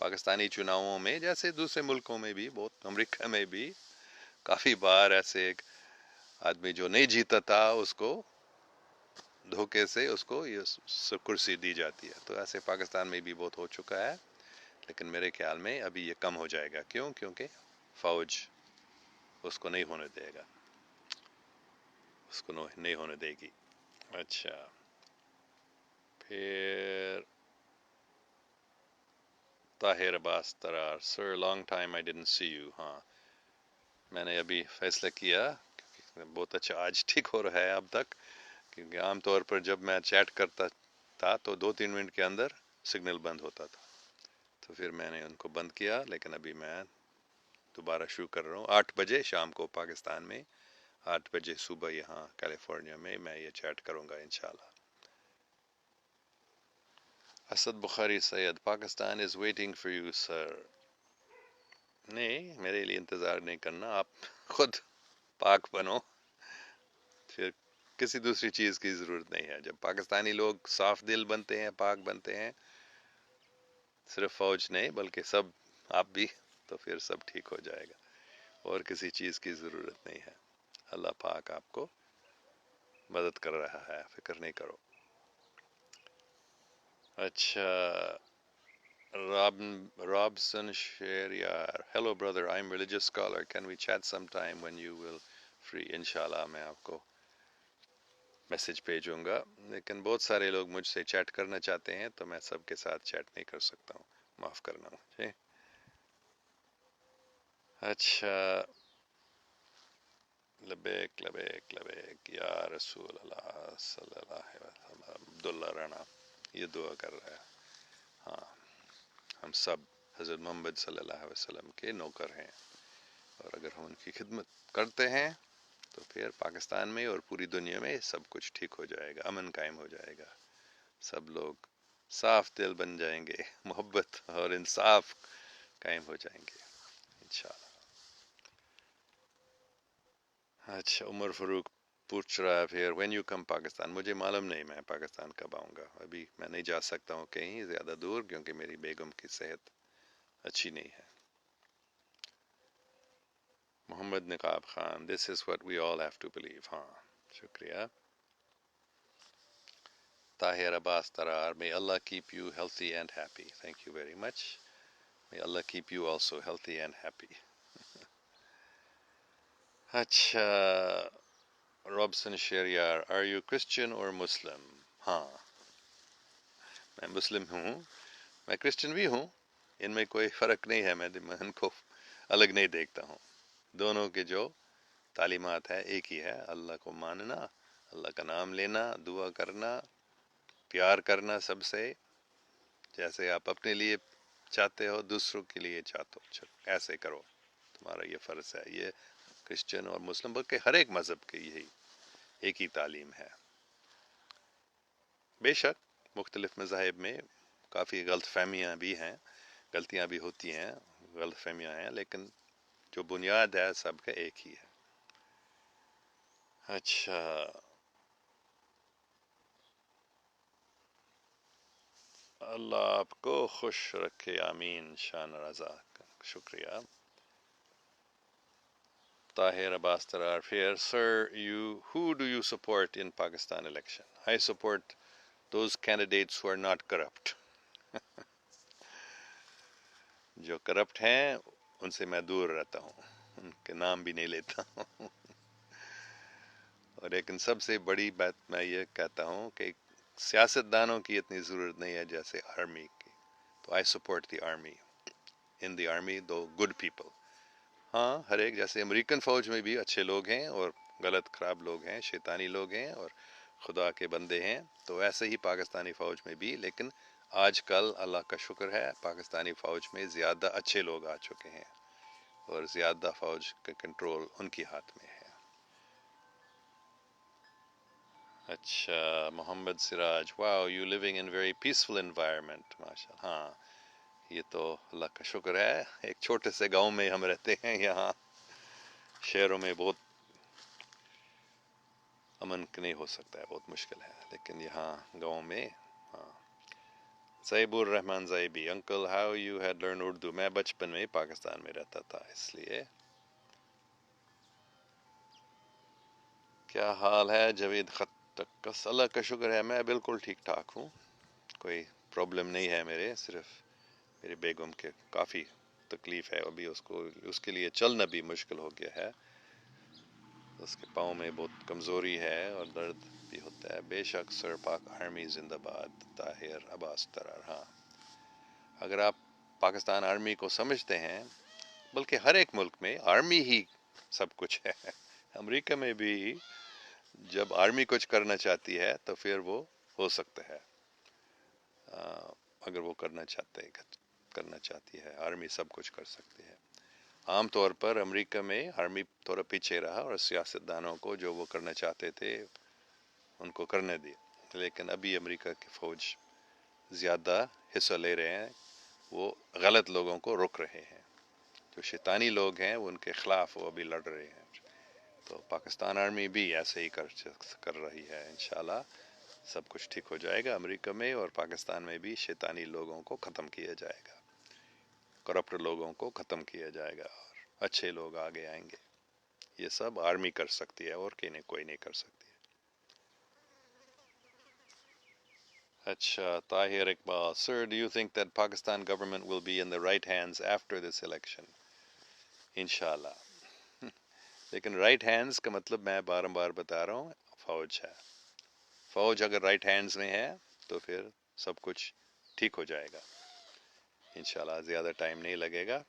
پاکستانی چناؤں میں جیسے دوسرے ملکوں میں بھی، بہت امریکہ میں بھی کافی بار ایسے ایک آدمی جو نہیں جیتا تھا اس کو دھوکے سے اس کو یہ کرسی دی جاتی ہے. تو ایسے پاکستان میں بھی بہت ہو چکا ہے، لیکن میرے خیال میں ابھی یہ کم ہو جائے گا. کیوں؟ کیونکہ فوج اس کو نہیں ہونے دے گا، اس کو نہیں ہونے دے گی. اچھا، پھر Tahir Abbas Tarar, sir long time I didn't see you. ہاں، میں نے ابھی فیصلہ کیا، بہت اچھا آج ٹھیک ہو رہا ہے اب تک، کیونکہ عام طور پر جب میں چیٹ کرتا تھا تو 2-3 منٹ کے اندر سگنل بند ہوتا تھا، تو پھر میں نے ان کو بند کیا. لیکن ابھی میں دوبارہ شروع کر رہا ہوں 8 بجے شام کو پاکستان میں، 8 بجے صبح یہاں کیلیفورنیا میں یہ چیٹ کروں گا انشاءاللہ. Asad Bukhari Syed, Pakistan is waiting for you sir. نہیں، میرے لیے انتظار نہیں کرنا، آپ خود پاک بنو، پھر کسی دوسری چیز کی ضرورت نہیں ہے. جب پاکستانی لوگ صاف دل بنتے ہیں، پاک بنتے ہیں، صرف فوج نہیں بلکہ سب، آپ بھی، تو پھر سب ٹھیک ہو جائے گا، اور کسی چیز کی ضرورت نہیں ہے. اللہ پاک آپ کو مدد کر رہا ہے، فکر نہیں کرو. اچھا، Robson Sheriar, hello brother, I'm religious scholar, can we chat sometime when you will free. انشاءاللہ میں آپ کو میسج بھیجوں گا، لیکن بہت سارے لوگ مجھ سے چیٹ کرنا چاہتے ہیں تو میں سب کے ساتھ چیٹ نہیں کر سکتا ہوں، معاف کرنا مجھے. اچھا، لبیک لبیک لبیک یا رسول اللہ صلی اللہ علیہ وسلم. عبداللہ رانا یہ دعا کر رہا ہے. ہاں، ہم سب حضرت محمد صلی اللہ علیہ وسلم کے نوکر ہیں، اور اگر ہم ان کی خدمت کرتے ہیں تو پھر پاکستان میں اور پوری دنیا میں سب کچھ ٹھیک ہو جائے گا، امن قائم ہو جائے گا، سب لوگ صاف دل بن جائیں گے، محبت اور انصاف قائم ہو جائیں گے انشاءاللہ. اچھا، عمر فاروق پوچھ رہا ہے پھر وین یو کم پاکستان. مجھے معلوم نہیں میں پاکستان کب آؤں گا، ابھی میں نہیں جا سکتا ہوں کہیں زیادہ دور، کیونکہ میری بیگم کی صحت اچھی نہیں ہے. Muhammad Naqab Khan, this is what we all have to believe. ہاں، شکریہ. طاہر عباس ترار، may Allah keep you healthy and happy. Thank you very much. May Allah keep you also healthy and happy. اچھا، Raphson شیریار، are you Christian or Muslim. ہاں، میں مسلم ہوں، میں Christian بھی ہوں، ان میں کوئی فرق نہیں ہے، میں ان کو الگ نہیں دیکھتا ہوں. دونوں کے جو تعلیمات ہے ایک ہی ہے، اللہ کو ماننا، اللہ کا نام لینا، دعا کرنا، پیار کرنا سب سے، جیسے آپ اپنے لیے چاہتے ہو دوسروں کے لیے چاہتے ہو، ایسے کرو، تمہارا یہ فرض ہے. یہ کرسچن اور مسلم بلکہ ہر ایک مذہب کی یہی ایک ہی تعلیم ہے. بے شک مختلف مذاہب میں کافی غلط فہمیاں بھی ہیں، غلطیاں بھی ہوتی ہیں، غلط فہمیاں ہیں، لیکن جو بنیاد ہے سب کا ایک ہی ہے. اچھا، اللہ آپ کو خوش رکھے، آمین. شان رضا، شکریہ. طاہر عباس ترار پھر، سر who do you support in Pakistan election. I support those candidates who are not corrupt. جو کرپٹ ہیں ان سے میں دور رہتا ہوں، ان کے نام بھی نہیں لیتا ہوں. اور لیکن سب سے بڑی بات میں یہ کہتا ہوں کہ سیاست دانوں کی اتنی ضرورت نہیں ہے جیسے آرمی کی. تو I support the army. In the army though good people. ہاں، ہر ایک، جیسے امریکن فوج میں بھی اچھے لوگ ہیں اور غلط خراب لوگ ہیں، شیطانی لوگ ہیں اور خدا کے بندے ہیں، تو ایسے ہی پاکستانی فوج میں بھی. لیکن آج کل اللہ کا شکر ہے پاکستانی فوج میں زیادہ اچھے لوگ آ چکے ہیں، اور زیادہ فوج کا کنٹرول ان کی ہاتھ میں ہے. اچھا، Muhammad Siraj, wow you living in very peaceful environment. ماشاء اللہ. ہاں، یہ تو اللہ کا شکر ہے، ایک چھوٹے سے گاؤں میں ہم رہتے ہیں. یہاں شہروں میں بہت امن نہیں ہو سکتا ہے، بہت مشکل ہے، لیکن یہاں گاؤں میں ہاں Saib Urrahman Zebi, uncle how you had learn Urdu. میں بچپن میں پاکستان میں رہتا تھا، اس لیے. کیا حال ہے جاوید خطکس؟ اللہ کا شکر ہے، میں بالکل ٹھیک ٹھاک ہوں، کوئی پرابلم نہیں ہے میرے. صرف میری بیگم کے کافی تکلیف ہے ابھی، اس کے لیے چلنا بھی مشکل ہو گیا ہے. اس کے پاؤں میں بہت کمزوری ہے اور درد بھی ہوتا ہے. بے شک سر، پاک آرمی زندہ باد. طاہر عباس ترار. ہاں، اگر آپ پاکستان آرمی کو سمجھتے ہیں، بلکہ ہر ایک ملک میں آرمی ہی سب کچھ ہے. امریکہ میں بھی جب آرمی کچھ کرنا چاہتی ہے تو پھر وہ ہو سکتا ہے، اگر وہ کرنا چاہتی ہے. آرمی سب کچھ کر سکتی ہے. عام طور پر امریکہ میں آرمی تھوڑا پیچھے رہا اور سیاست دانوں کو جو وہ کرنا چاہتے تھے ان کو کرنے دیا. لیکن ابھی امریکہ کی فوج زیادہ حصہ لے رہے ہیں، وہ غلط لوگوں کو روک رہے ہیں. جو شیطانی لوگ ہیں ان کے خلاف وہ ابھی لڑ رہے ہیں. تو پاکستان آرمی بھی ایسے ہی کر رہی ہے. انشاءاللہ سب کچھ ٹھیک ہو جائے گا. امریکہ میں اور پاکستان میں بھی شیطانی لوگوں کو ختم کیا جائے گا، کرپٹ لوگوں کو ختم کیا جائے گا اور اچھے لوگ آگے آئیں گے. یہ سب آرمی کر سکتی ہے اور کوئی نہیں کر سکتی. اچھا، Tahir Iqbal. Sir, do you think that Pakistan government will be in the right hands after this election? انشاءاللہ. لیکن رائٹ ہینڈز کا مطلب میں بار بار بتا رہا ہوں، فوج ہے. فوج اگر رائٹ ہینڈز میں ہے تو پھر سب کچھ ٹھیک ہو جائے گا انشاءاللہ. زیادہ ٹائم نہیں لگے گا.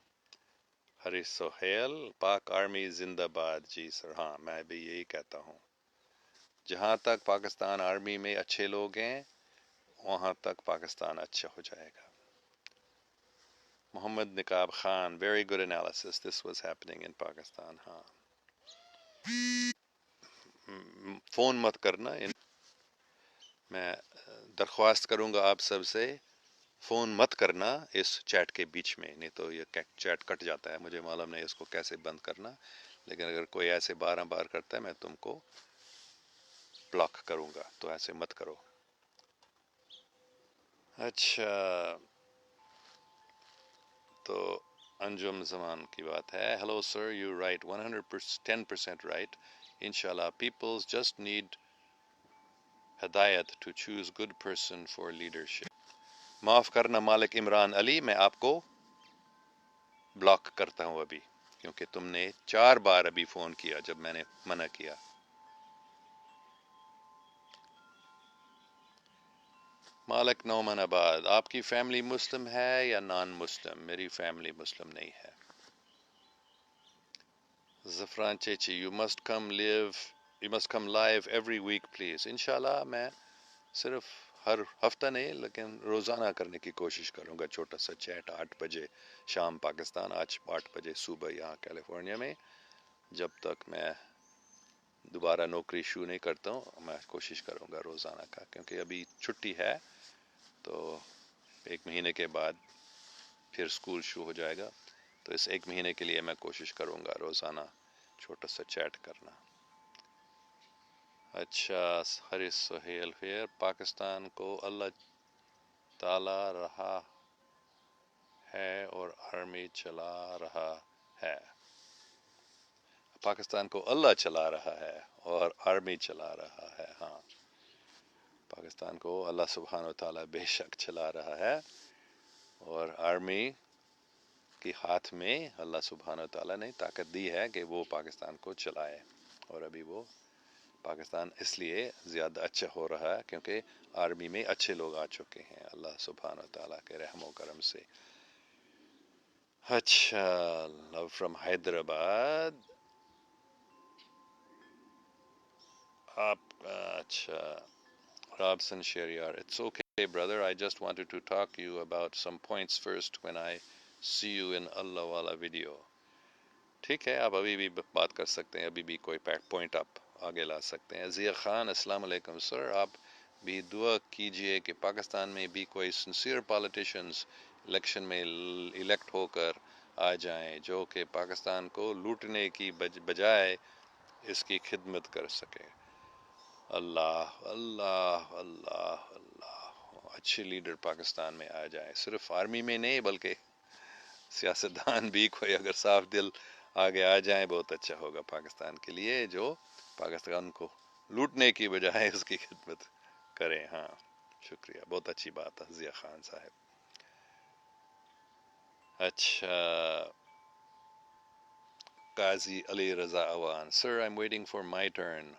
ہری سہیل، پاک آرمی زندہ باد. جی سر، ہاں میں بھی یہی کہتا ہوں. جہاں تک پاکستان آرمی میں اچھے لوگ ہیں وہاں تک پاکستان اچھا ہو جائے گا. محمد Naqab Khan, very good analysis. This was happening in Pakistan. ہاں، فون مت کرنا. میں درخواست کروں گا آپ سب سے، فون مت کرنا اس چیٹ کے بیچ میں، نہیں تو یہ چیٹ کٹ جاتا ہے. مجھے معلوم نہیں اس کو کیسے بند کرنا، لیکن اگر کوئی ایسے 12 بار کرتا ہے میں تم کو بلاک کروں گا، تو ایسے مت کرو. اچھا، تو انجم زمان کی بات ہے. Hello sir, you right 110% right. انشاءاللہ پیپلز جسٹ نیڈ ہدایت to choose good person for leadership. معاف کرنا مالک عمران علی، میں آپ کو بلاک کرتا ہوں ابھی، کیونکہ تم نے 4 بار ابھی فون کیا جب میں نے منع کیا. مالک نعمان آباد، آپ کی فیملی مسلم ہے یا نان مسلم؟ میری فیملی مسلم نہیں ہے. Zafran Chichi, you must come live every week please. انشاءاللہ میں صرف ہر ہفتہ نہیں لیکن روزانہ کرنے کی کوشش کروں گا. چھوٹا سا چیٹ 8 بجے شام پاکستان، آج 8 بجے صبح یہاں کیلیفورنیا میں. جب تک میں دوبارہ نوکری شروع نہیں کرتا ہوں میں کوشش کروں گا روزانہ کا، کیونکہ ابھی چھٹی ہے تو 1 مہینے کے بعد پھر سکول شروع ہو جائے گا. تو اس 1 مہینے کے لیے میں کوشش کروں گا روزانہ چھوٹا سا چیٹ کرنا. اچھا، حارث سہیل پھر پاکستان کو اللہ تعالی رہا ہے اور آرمی چلا رہا ہے. پاکستان کو اللہ چلا رہا ہے اور آرمی چلا رہا ہے. ہاں، پاکستان کو اللہ سبحانہ و تعالی بے شک چلا رہا ہے اور آرمی کے ہاتھ میں اللہ سبحانہ و تعالی نے طاقت دی ہے کہ وہ پاکستان کو چلائے. اور ابھی وہ پاکستان اس لیے زیادہ اچھا ہو رہا ہے کیونکہ آرمی میں اچھے لوگ آ چکے ہیں اللہ سبحانہ و تعالیٰ کے رحم و کرم سے. اچھا، لو فرام حیدرآباد. آپ اچھا، Robson Sheriar, it's okay brother, I just wanted to talk to you about some points first when I see you in Allah Wala video. ٹھیک ہے، آپ ابھی بھی بات کر سکتے ہیں، ابھی بھی کوئی پوائنٹ آپ آگے لا سکتے ہیں. ضیاء خان، السلام علیکم سر، آپ بھی دعا کیجئے کہ پاکستان میں بھی کوئی سنسیئر پالیٹیشنز الیکشن میں الیکٹ ہو کر آ جائیں جو کہ پاکستان کو لوٹنے کی بجائے اس کی خدمت کر سکے. اللہ اللہ اللہ اللہ. اچھے لیڈر پاکستان میں آ جائیں، صرف آرمی میں نہیں بلکہ سیاستدان بھی کوئی اگر صاف دل آگے آ جائیں بہت اچھا ہوگا پاکستان کے لیے، جو پاکستان کو لوٹنے کی بجائے اس کی خدمت کریں. ہاں شکریہ، بہت اچھی بات ہے ضیاء خان صاحب. اچھا، قاضی علی رضا اوان: سر I'm waiting for my turn.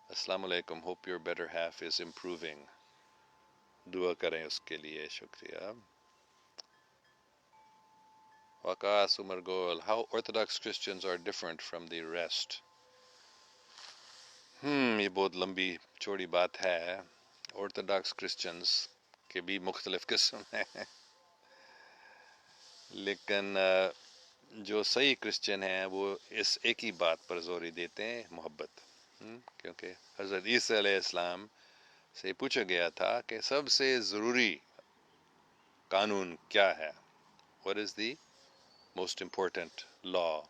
السلام علیکم، hope your better half is improving. دعا کریں اس کے لیے. شکریہ. وقاص عمر گول: how orthodox Christians are different from the rest. یہ بہت لمبی چوڑی بات ہے. orthodox Christians کے بھی مختلف قسم ہیں لیکن جو صحیح کرسچن ہیں وہ اس ایک ہی بات پر زوری دیتے ہیں، محبت. کیونکہ حضرت عیسیٰ علیہ السلام سے پوچھا گیا تھا کہ سب سے ضروری قانون کیا ہے، what is the most important law؟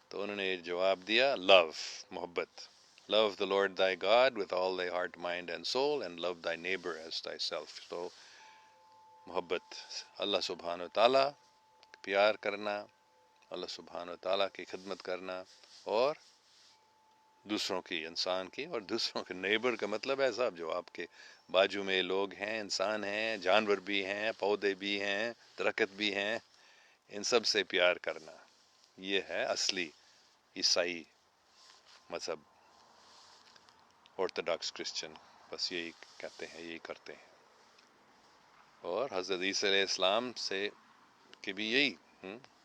تو انہوں نے جواب دیا love، محبت. love the Lord thy God with all thy heart, mind and soul and love thy neighbor as thyself. تو محبت، اللہ سبحانہ وتعالیٰ پیار کرنا، اللہ سبحانہ وتعالیٰ کی خدمت کرنا، اور دوسروں کی، انسان کی، اور دوسروں کے نیبر کا مطلب ہے صاحب جو آپ کے باجو میں لوگ ہیں، انسان ہیں، جانور بھی ہیں، پودے بھی ہیں، درخت بھی ہیں، ان سب سے پیار کرنا. یہ ہے اصلی عیسائی مذہب. آرتھوڈاکس کرسچن بس یہی کہتے ہیں، یہی کرتے ہیں. اور حضرت عیسیٰ علیہ السلام سے کہ بھی یہی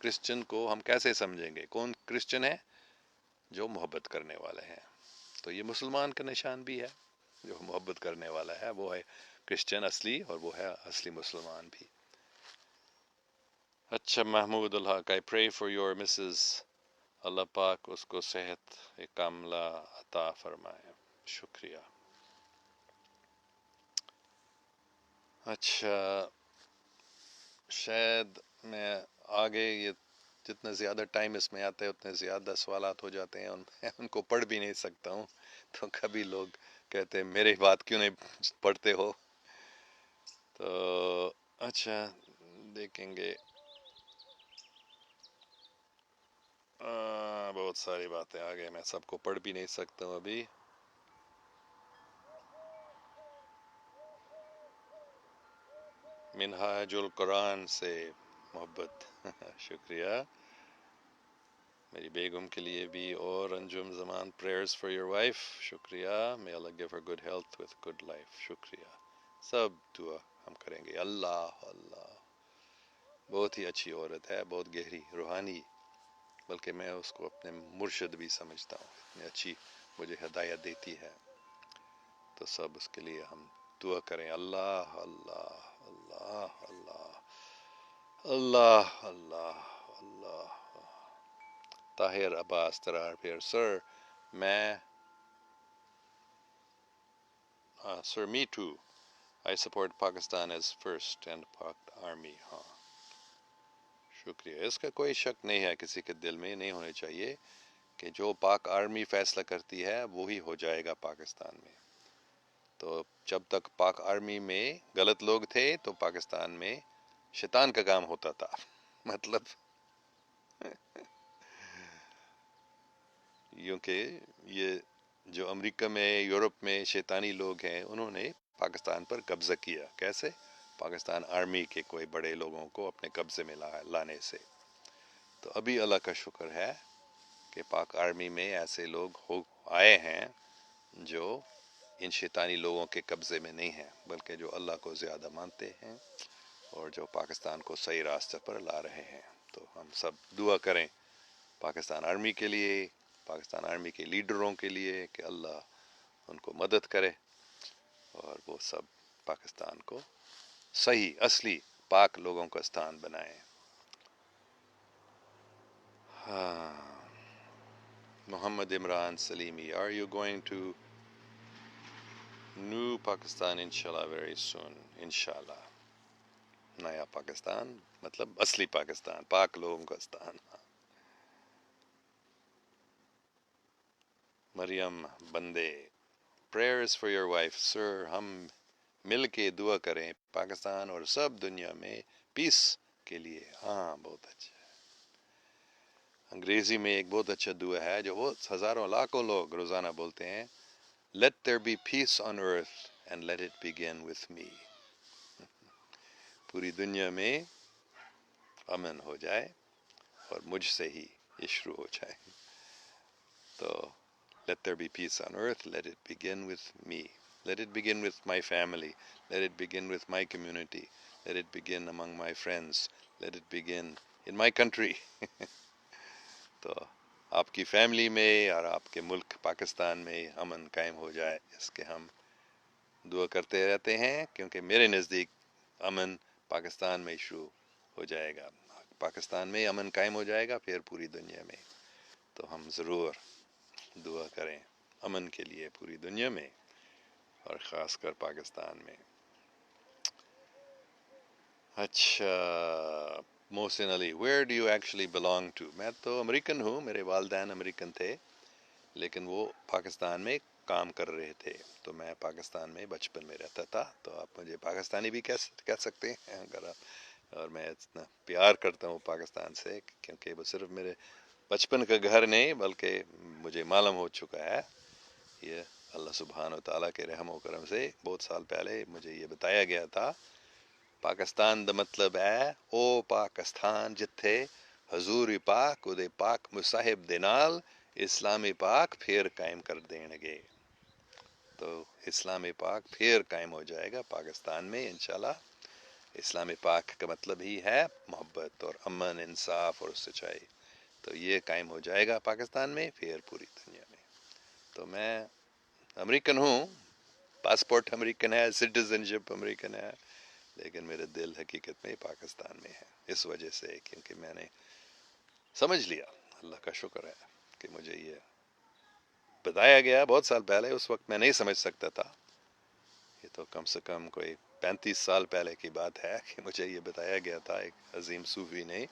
کرسچن کو ہم کیسے سمجھیں گے؟ کون کرسچن ہے؟ جو محبت کرنے والے ہیں. تو یہ مسلمان کا نشان بھی ہے، جو محبت کرنے والا ہے وہ ہے کرسچن اصلی، اور وہ ہے اصلی مسلمان بھی. اچھا، محمود الحق: I pray for your Mrs. اللہ پاک اس کو صحت کاملہ عطا فرمائے. شکریہ. اچھا، شاید میں آگے یہ جتنا زیادہ ٹائم اس میں آتا ہے اتنے زیادہ سوالات ہو جاتے ہیں، میں ان کو پڑھ بھی نہیں سکتا ہوں. تو کبھی لوگ کہتے ہیں میری بات کیوں نہیں پڑھتے ہو. تو اچھا دیکھیں گے. بہت ساری باتیں آگے، میں سب کو پڑھ بھی نہیں سکتا ہوں ابھی. منہاج القرآن سے محبت شکریہ. میری بیگم کے لیے بھی. اور انجم زمان: prayers for your wife. شکریہ. may Allah give her good health with good life. شکریہ. سب دعا ہم کریں گے. اللہ اللہ، بہت ہی اچھی عورت ہے، بہت گہری روحانی، بلکہ میں اس کو اپنے مرشد بھی سمجھتا ہوں، اتنی اچھی مجھے ہدایت دیتی ہے. تو سب اس کے لیے ہم دعا کریں. اللہ اللہ اللہ اللہ اللہ اللہ اللہ. طاہر عباس ترار پھر: سر میں sir me too I support Pakistan as first and Pak army. ہاں شکریہ. اس کا کوئی شک نہیں ہے، کسی کے دل میں نہیں ہونے چاہیے کہ جو پاک آرمی فیصلہ کرتی ہے وہی ہو جائے گا پاکستان میں. تو جب تک پاک آرمی میں غلط لوگ تھے تو پاکستان میں شیطان کا کام ہوتا تھا. مطلب کیونکہ یہ جو امریکہ میں، یورپ میں شیطانی لوگ ہیں، انہوں نے پاکستان پر قبضہ کیا. کیسے؟ پاکستان آرمی کے کوئی بڑے لوگوں کو اپنے قبضے میں لانے سے. تو ابھی اللہ کا شکر ہے کہ پاک آرمی میں ایسے لوگ آئے ہیں جو ان شیطانی لوگوں کے قبضے میں نہیں ہیں، بلکہ جو اللہ کو زیادہ مانتے ہیں اور جو پاکستان کو صحیح راستے پر لا رہے ہیں. تو ہم سب دعا کریں پاکستان آرمی کے لیے، پاکستان آرمی کے لیڈروں کے لیے، کہ اللہ ان کو مدد کرے اور وہ سب پاکستان کو صحیح اصلی پاک لوگوں کا استان بنائیں. محمد Imran Salimi: are you going to new Pakistan انشاءاللہ very soon؟ انشاءاللہ. نیا پاکستان مطلب اصلی پاکستان، پاک لوگوں کا استان. مریم بندے: prayers for your wife. sir ہم مل کے دعا کریں پاکستان اور سب دنیا میں پیس کے لیے. ہاں بہت اچھا. انگریزی میں ایک بہت اچھا دعا ہے جو بہت ہزاروں لاکھوں لوگ روزانہ بولتے ہیں. Let there be peace on earth and let it begin with me. پوری دنیا میں امن ہو جائے اور مجھ سے ہی یہ شروع ہو جائے. تو let there be peace on earth, let it begin with me. Let it begin with my family. Let it begin with my community. Let it begin among my friends. Let it begin in my country. تو آپ کی family میں اور آپ کے ملک پاکستان میں امن قائم ہو جائے اس کے ہم دعا کرتے رہتے ہیں، کیونکہ میرے نزدیک امن پاکستان میں شروع ہو جائے گا. پاکستان میں امن قائم ہو جائے گا پھر پوری دنیا میں. تو ہم ضرور دعا کریں امن کے لیے پوری دنیا میں اور خاص کر پاکستان میں. اچھا Mohsin Ali, where do you actually belong to? میں تو امریکن ہوں، میرے والدین امریکن تھے لیکن وہ پاکستان میں کام کر رہے تھے، تو میں پاکستان میں بچپن میں رہتا تھا. تو آپ مجھے پاکستانی بھی کہہ سکتے ہیں اگر آپ. اور میں اتنا پیار کرتا ہوں پاکستان سے کیونکہ وہ صرف میرے بچپن کا گھر نہیں بلکہ مجھے معلوم ہو چکا ہے یہ اللہ سبحانہ و تعالیٰ کے رحم و کرم سے بہت سال پہلے مجھے یہ بتایا گیا تھا. پاکستان دا مطلب ہے او پاکستان جتھے حضور پاک اودے پاک مصاحب دے نال اسلامی پاک پھر قائم کر دیں گے. تو اسلامی پاک پھر قائم ہو جائے گا پاکستان میں انشاءاللہ. اسلامی پاک کا مطلب ہی ہے محبت اور امن، انصاف اور سچائی. تو یہ قائم ہو جائے گا پاکستان میں پھر پوری دنیا میں. تو میں امریکن ہوں، پاسپورٹ امریکن ہے، سٹیزن شپ امریکن ہے، لیکن میرے دل حقیقت میں پاکستان میں ہے. اس وجہ سے کیونکہ میں نے سمجھ لیا، اللہ کا شکر ہے کہ مجھے یہ بتایا گیا بہت سال پہلے. اس وقت میں نہیں سمجھ سکتا تھا. یہ تو کم سے کم کوئی 35 سال پہلے کی بات ہے کہ مجھے یہ بتایا گیا تھا ایک عظیم صوفی نے.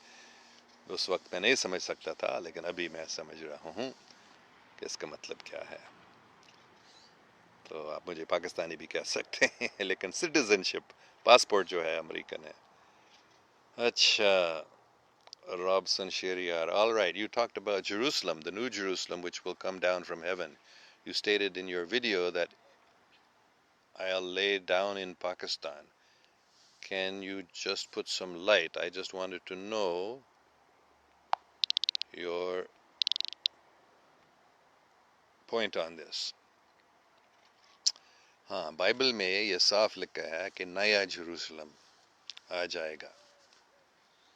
اس وقت میں نہیں سمجھ سکتا تھا لیکن ابھی میں سمجھ رہا ہوں کہ اس کا مطلب کیا ہے. تو آپ مجھے پاکستانی بھی کہہ سکتے ہیں لیکن سٹیزن شپ پاسپورٹ جو ہے امریکن ہے. اچھا Robson Sheriar, all right, you talked about Jerusalem, the new Jerusalem which will come down from heaven. You stated in your video that I'll lay down in Pakistan. Can you just put some light? I just wanted to know your point on this. ہاں Bible میں یہ صاف لکھا ہے کہ نیا Jerusalem آ جائے گا.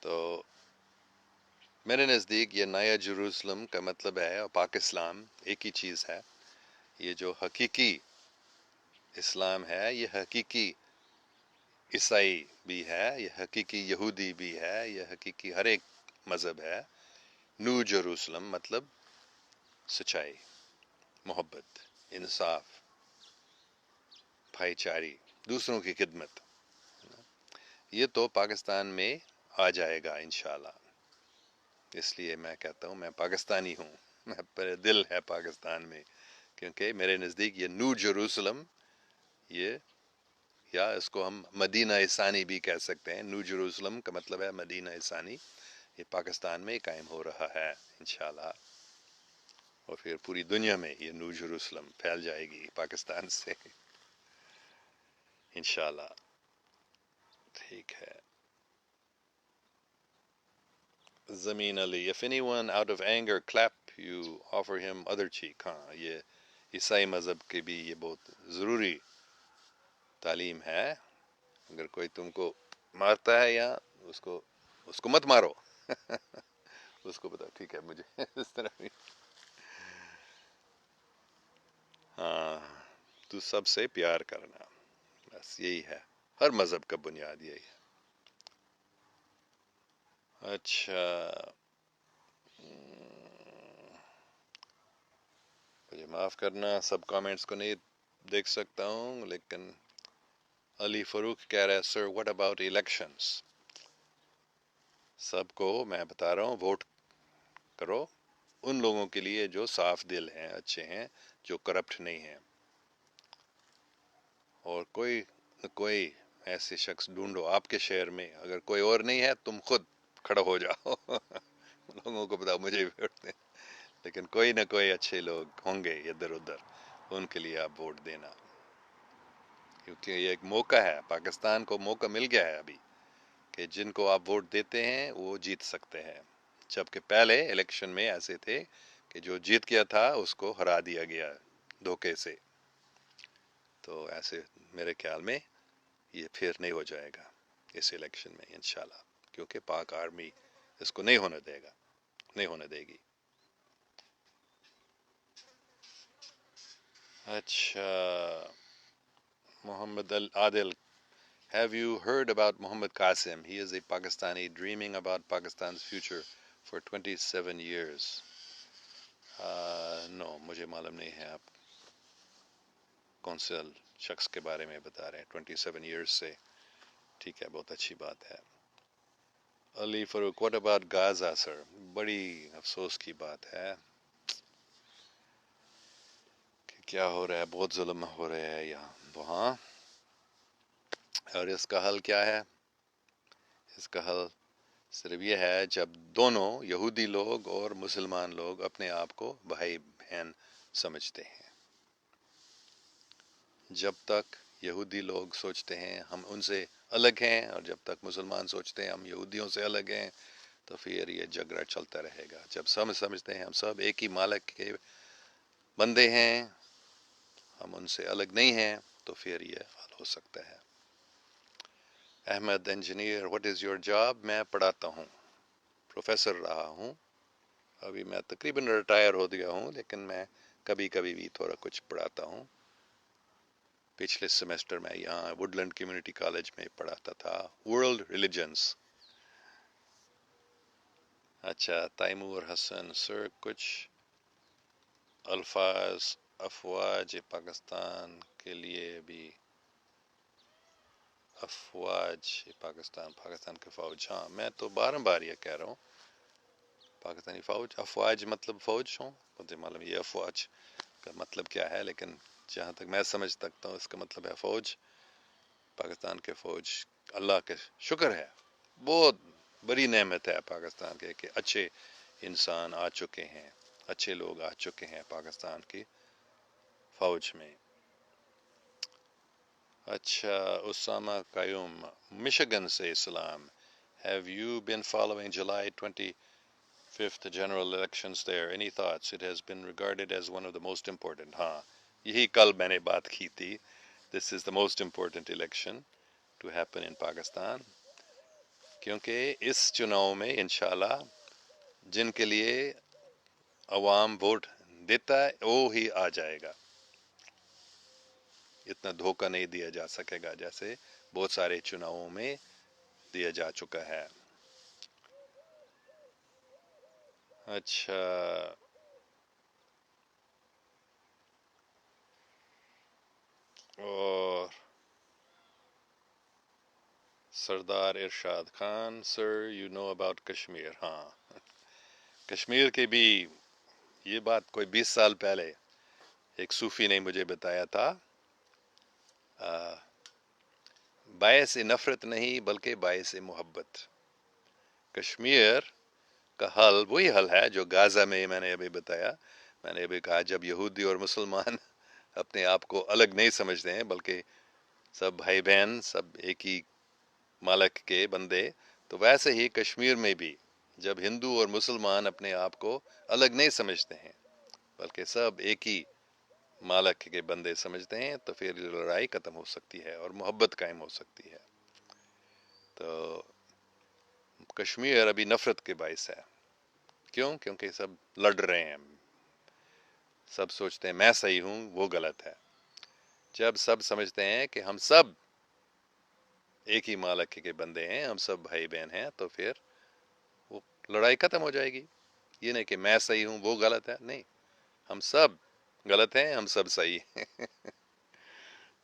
تو میرے نزدیک یہ نیا جروسلم کا مطلب ہے اور پاک اسلام ایک ہی چیز ہے. یہ جو حقیقی اسلام ہے یہ حقیقی عیسائی بھی ہے، یہ حقیقی یہودی بھی ہے، یہ حقیقی ہر ایک مذہب ہے. نو جروسلم مطلب سچائی، محبت، انصاف، بھائی چاری، دوسروں کی خدمت. یہ تو پاکستان میں آ جائے گا انشاءاللہ. اس لیے میں کہتا ہوں میں پاکستانی ہوں، میرے دل ہے پاکستان میں، کیونکہ میرے نزدیک یہ نو جروسلم، یہ یا اس کو ہم مدینہ ثانی بھی کہہ سکتے ہیں. نو جروسلم کا مطلب ہے مدینہ ثانی. یہ پاکستان میں قائم ہو رہا ہے انشاءاللہ، اور پھر پوری دنیا میں یہ نو جروسلم پھیل جائے گی پاکستان سے انشاءاللہ. ٹھیک ہے. زمین علی, if anyone out of anger clap you, offer him other cheek. ہاں یہ عیسائی مذہب کی بھی یہ بہت ضروری تعلیم ہے. اگر کوئی تم کو مارتا ہے یا اس کو مت مارو اس کو بتاؤ ٹھیک ہے مجھے اس طرح بھی. ہاں تو سب سے پیار کرنا، بس یہی ہے، ہر مذہب کا بنیاد یہی ہے. اچھا مجھے معاف کرنا سب کامنٹس کو نہیں دیکھ سکتا ہوں، لیکن علی فاروق کہہ رہا ہے سر واٹ اباؤٹ الیکشنز. سب کو میں بتا رہا ہوں ووٹ کرو ان لوگوں کے لیے جو صاف دل ہیں، اچھے ہیں، جو کرپٹ نہیں ہیں. اور کوئی کوئی ایسے شخص ڈھونڈو آپ کے شہر میں، اگر کوئی اور نہیں ہے تم خود کھڑا ہو جاؤ لوگوں کو بتاؤ مجھے بھی ووٹ دیں، لیکن کوئی نہ کوئی اچھے لوگ ہوں گے ادھر ادھر، ان کے لیے آپ ووٹ دینا، کیونکہ یہ ایک موقع ہے، پاکستان کو موقع مل گیا ہے ابھی کہ جن کو آپ ووٹ دیتے ہیں وہ جیت سکتے ہیں، جبکہ پہلے الیکشن میں ایسے تھے کہ جو جیت گیا تھا اس کو ہرا دیا گیا دھوکے سے، تو ایسے میرے خیال میں یہ پھر نہیں ہو جائے گا اس الیکشن میں انشاءاللہ، کیونکہ پاک آرمی اس کو نہیں ہونے دے گا، نہیں ہونے دے گی۔ اچھا، محمد العادل، have you heard about Muhammad Qasim? He is a Pakistani dreaming about Pakistan's future for 27 years. No, مجھے معلوم نہیں ہے آپ کون سے شخص کے بارے میں بتا رہے ہیں 27 years سے، ٹھیک ہے، بہت اچھی بات ہے۔ علی فاروق، what about Gaza sir؟ بڑی افسوس کی بات ہے کہ کیا ہو رہا ہے، بہت ظلم ہو رہا ہے یہاں وہاں، اور اس کا حل کیا ہے؟ اس کا حل صرف یہ ہے جب دونوں یہودی لوگ اور مسلمان لوگ اپنے آپ کو بھائی بہن سمجھتے ہیں۔ جب تک یہودی لوگ سوچتے ہیں ہم ان سے الگ ہیں، اور جب تک مسلمان سوچتے ہیں ہم یہودیوں سے الگ ہیں، تو پھر یہ جھگڑا چلتا رہے گا۔ جب سب سمجھتے ہیں ہم سب ایک ہی مالک کے بندے ہیں، ہم ان سے الگ نہیں ہیں، تو پھر یہ حل ہو سکتا ہے۔ Ahmed engineer, what is your job؟ میں پڑھاتا ہوں، پروفیسر رہا ہوں، ابھی میں تقریباً ریٹائر ہو گیا ہوں، لیکن میں کبھی کبھی بھی تھوڑا کچھ پڑھاتا ہوں۔ پچھلے سیمسٹر میں یہاں وڈلینڈ کمیونٹی کالج میں پڑھاتا تھا، ورلڈ ریلیجنس۔ اچھا، تیمور حسن سر، کچھ الفاظ افواج پاکستان کے لیے بھی، افواج پاکستان کے فوج، ہاں میں تو بار بار یہ کہہ رہا ہوں پاکستانی فوج، افواج مطلب فوج ہوں، مجھے معلوم یہ افواج کا مطلب کیا ہے، لیکن جہاں تک میں سمجھ سکتا ہوں اس کا مطلب ہے فوج، پاکستان کے فوج۔ اللہ کا شکر ہے، بہت بڑی نعمت ہے پاکستان کے کہ اچھے انسان آ چکے ہیں، اچھے لوگ آ چکے ہیں پاکستان کی فوج میں۔ اچھا، اسامہ قیوم مشگن سے اسلام، have you been following July 25th general elections there? Any thoughts? It has been regarded as one of the most important. ہاں، یہی کل میں نے بات کی تھی، this is the most important election to happen in Pakistan، کیونکہ اس چناؤ میں انشاءاللہ جن کے لیے عوام ووٹ دیتا ہے وہ ہی آ جائے گا، اتنا دھوکہ نہیں دیا جا سکے گا جیسے بہت سارے چناؤں میں دیا جا چکا ہے۔ اچھا، اور سردار ارشاد خان سر، یو نو اباؤٹ کشمیر، ہاں کشمیر کی بھی یہ بات کوئی 20 سال پہلے ایک صوفی نے مجھے بتایا تھا، باعث نفرت نہیں بلکہ باعث محبت۔ کشمیر کا حل وہی حل ہے جو غزہ میں نے ابھی بتایا، میں نے ابھی کہا جب یہودی اور مسلمان اپنے آپ کو الگ نہیں سمجھتے ہیں بلکہ سب بھائی بہن، سب ایک ہی مالک کے بندے، تو ویسے ہی کشمیر میں بھی جب ہندو اور مسلمان اپنے آپ کو الگ نہیں سمجھتے ہیں بلکہ سب ایک ہی مالک کے بندے سمجھتے ہیں، تو پھر لڑائی ختم ہو سکتی ہے اور محبت قائم ہو سکتی ہے۔ تو کشمیر ابھی نفرت کے باعث ہے، کیوں؟ کیونکہ سب لڑ رہے ہیں، سب سوچتے ہیں میں صحیح ہوں وہ غلط ہے۔ جب سب سمجھتے ہیں کہ ہم سب ایک ہی مالک کے بندے ہیں، ہم سب بھائی بہن ہیں، تو پھر وہ لڑائی ختم ہو جائے گی۔ یہ نہیں کہ میں صحیح ہوں وہ غلط ہے، نہیں، ہم سب غلط ہیں، ہم سب صحیح ہیں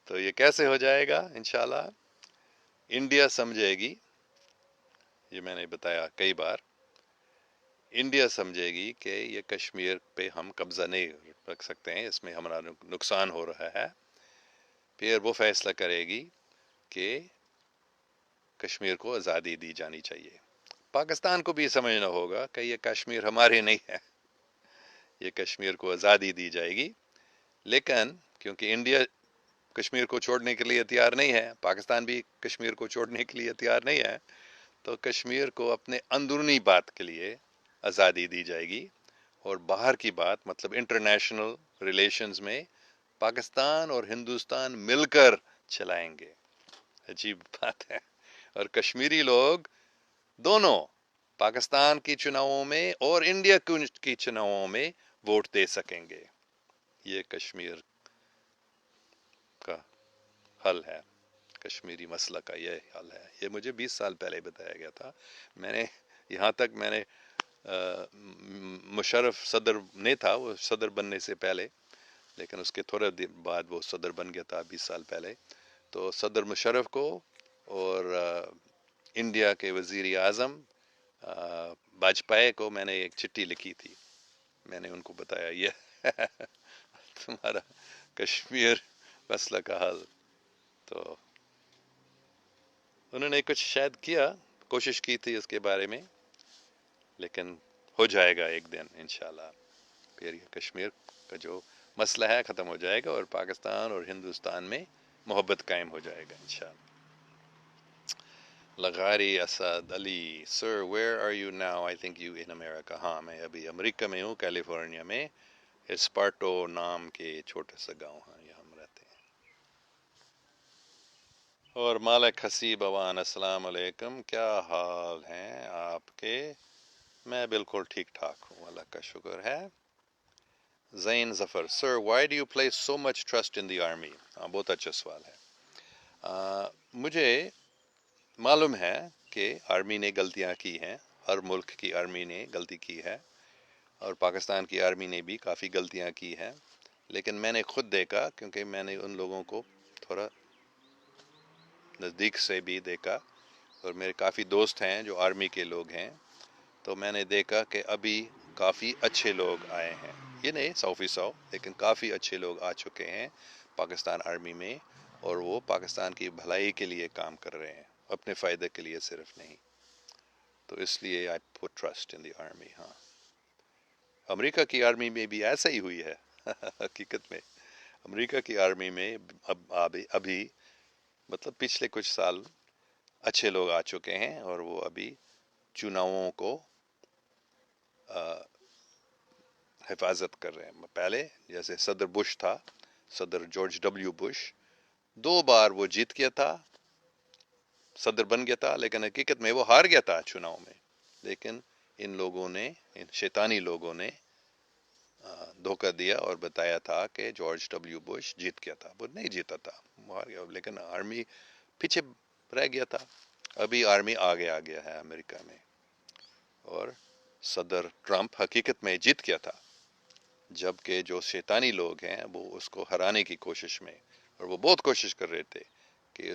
تو یہ کیسے ہو جائے گا؟ انشاءاللہ انڈیا سمجھے گی، یہ میں نے بتایا کئی بار، انڈیا سمجھے گی کہ یہ کشمیر پہ ہم قبضہ نہیں رکھ سکتے ہیں، اس میں ہمارا نقصان ہو رہا ہے، پھر وہ فیصلہ کرے گی کہ کشمیر کو آزادی دی جانی چاہیے. پاکستان کو بھی سمجھنا ہوگا کہ یہ کشمیر ہمارے نہیں ہے، یہ کشمیر کو آزادی دی جائے گی. لیکن کیونکہ انڈیا کشمیر کو چھوڑنے کے لیے تیار نہیں ہے، پاکستان بھی کشمیر کو چھوڑنے کے لیے تیار نہیں ہے، تو کشمیر کو اپنے اندرونی بات کے لیے آزادی دی جائے گی، اور باہر کی بات مطلب انٹرنیشنل ریلیشنز میں پاکستان اور ہندوستان مل کر چلائیں گے. عجیب بات ہے. اور کشمیری لوگ دونوں پاکستان کی چناؤں میں اور انڈیا کی چناؤں میں ووٹ دے سکیں گے. یہ کشمیر کا حل ہے، کشمیری مسئلہ کا یہ حل ہے. یہ مجھے 20 سال پہلے بتایا گیا تھا. میں نے مشرف صدر نہیں تھا، وہ صدر بننے سے پہلے، لیکن اس کے تھوڑے دن بعد وہ صدر بن گیا تھا 20 سال پہلے. تو صدر مشرف کو اور انڈیا کے وزیر اعظم واجپئی کو میں نے ایک چٹھی لکھی تھی. میں نے ان کو بتایا یہ تمہارا کشمیر مسئلہ کا حل. تو انہوں نے کچھ شاید کیا، کوشش کی تھی اس کے بارے میں، لیکن ہو جائے گا ایک دن انشاءاللہ. پھر یہ کشمیر کا جو مسئلہ ہے ختم ہو جائے گا، اور پاکستان اور ہندوستان میں محبت قائم ہو جائے گا انشاءاللہ. لغاری Asad Ali sir where are you now? I think you in America. ہاں میں ابھی امریکہ میں ہوں، کیلیفورنیا میں، اسپارٹو نام کے چھوٹے سا گاؤں ہے، یہاں ہم رہتے ہیں. اور مالک حسیب اوان السلام علیکم، کیا حال ہیں آپ کے؟ میں بالکل ٹھیک ٹھاک ہوں، اللہ کا شکر ہے. Zain Zafar sir why do you place so much trust in the army? بہت اچھا سوال ہے. مجھے معلوم ہے کہ آرمی نے غلطیاں کی ہیں، ہر ملک کی آرمی نے غلطی کی ہے، اور پاکستان کی آرمی نے بھی کافی غلطیاں کی ہیں. لیکن میں نے خود دیکھا، کیونکہ میں نے ان لوگوں کو تھوڑا نزدیک سے بھی دیکھا، اور میرے کافی دوست ہیں جو آرمی کے لوگ ہیں، تو میں نے دیکھا کہ ابھی کافی اچھے لوگ آئے ہیں. یہ نہیں 100%، لیکن کافی اچھے لوگ آ چکے ہیں پاکستان آرمی میں، اور وہ پاکستان کی بھلائی کے لیے کام کر رہے ہیں، اپنے فائدے کے لیے صرف نہیں. تو اس لیے آئی پٹ ٹرسٹ ان دی آرمی. ہاں، امریکہ کی آرمی میں بھی ایسا ہی ہوئی ہے. حقیقت میں امریکہ کی آرمی میں ابھی مطلب پچھلے کچھ سال اچھے لوگ آ چکے ہیں، اور وہ ابھی چناؤں کو حفاظت کر رہے ہیں. پہلے جیسے صدر بش تھا، صدر جارج ڈبلیو بش، 2 بار وہ جیت گیا تھا، صدر بن گیا تھا، لیکن حقیقت میں وہ ہار گیا تھا چناؤ میں. لیکن ان لوگوں نے، ان شیطانی لوگوں نے دھوکہ دیا اور بتایا تھا کہ جارج ڈبلیو بش جیت گیا تھا. وہ نہیں جیتا تھا، وہ ہار گیا، لیکن آرمی پیچھے رہ گیا تھا. ابھی آرمی آگے آ گیا ہے امریکہ میں، اور صدر ٹرمپ حقیقت میں جیت گیا تھا، جبکہ جو شیطانی لوگ ہیں وہ اس کو ہرانے کی کوشش میں، اور وہ بہت کوشش کر رہے تھے کہ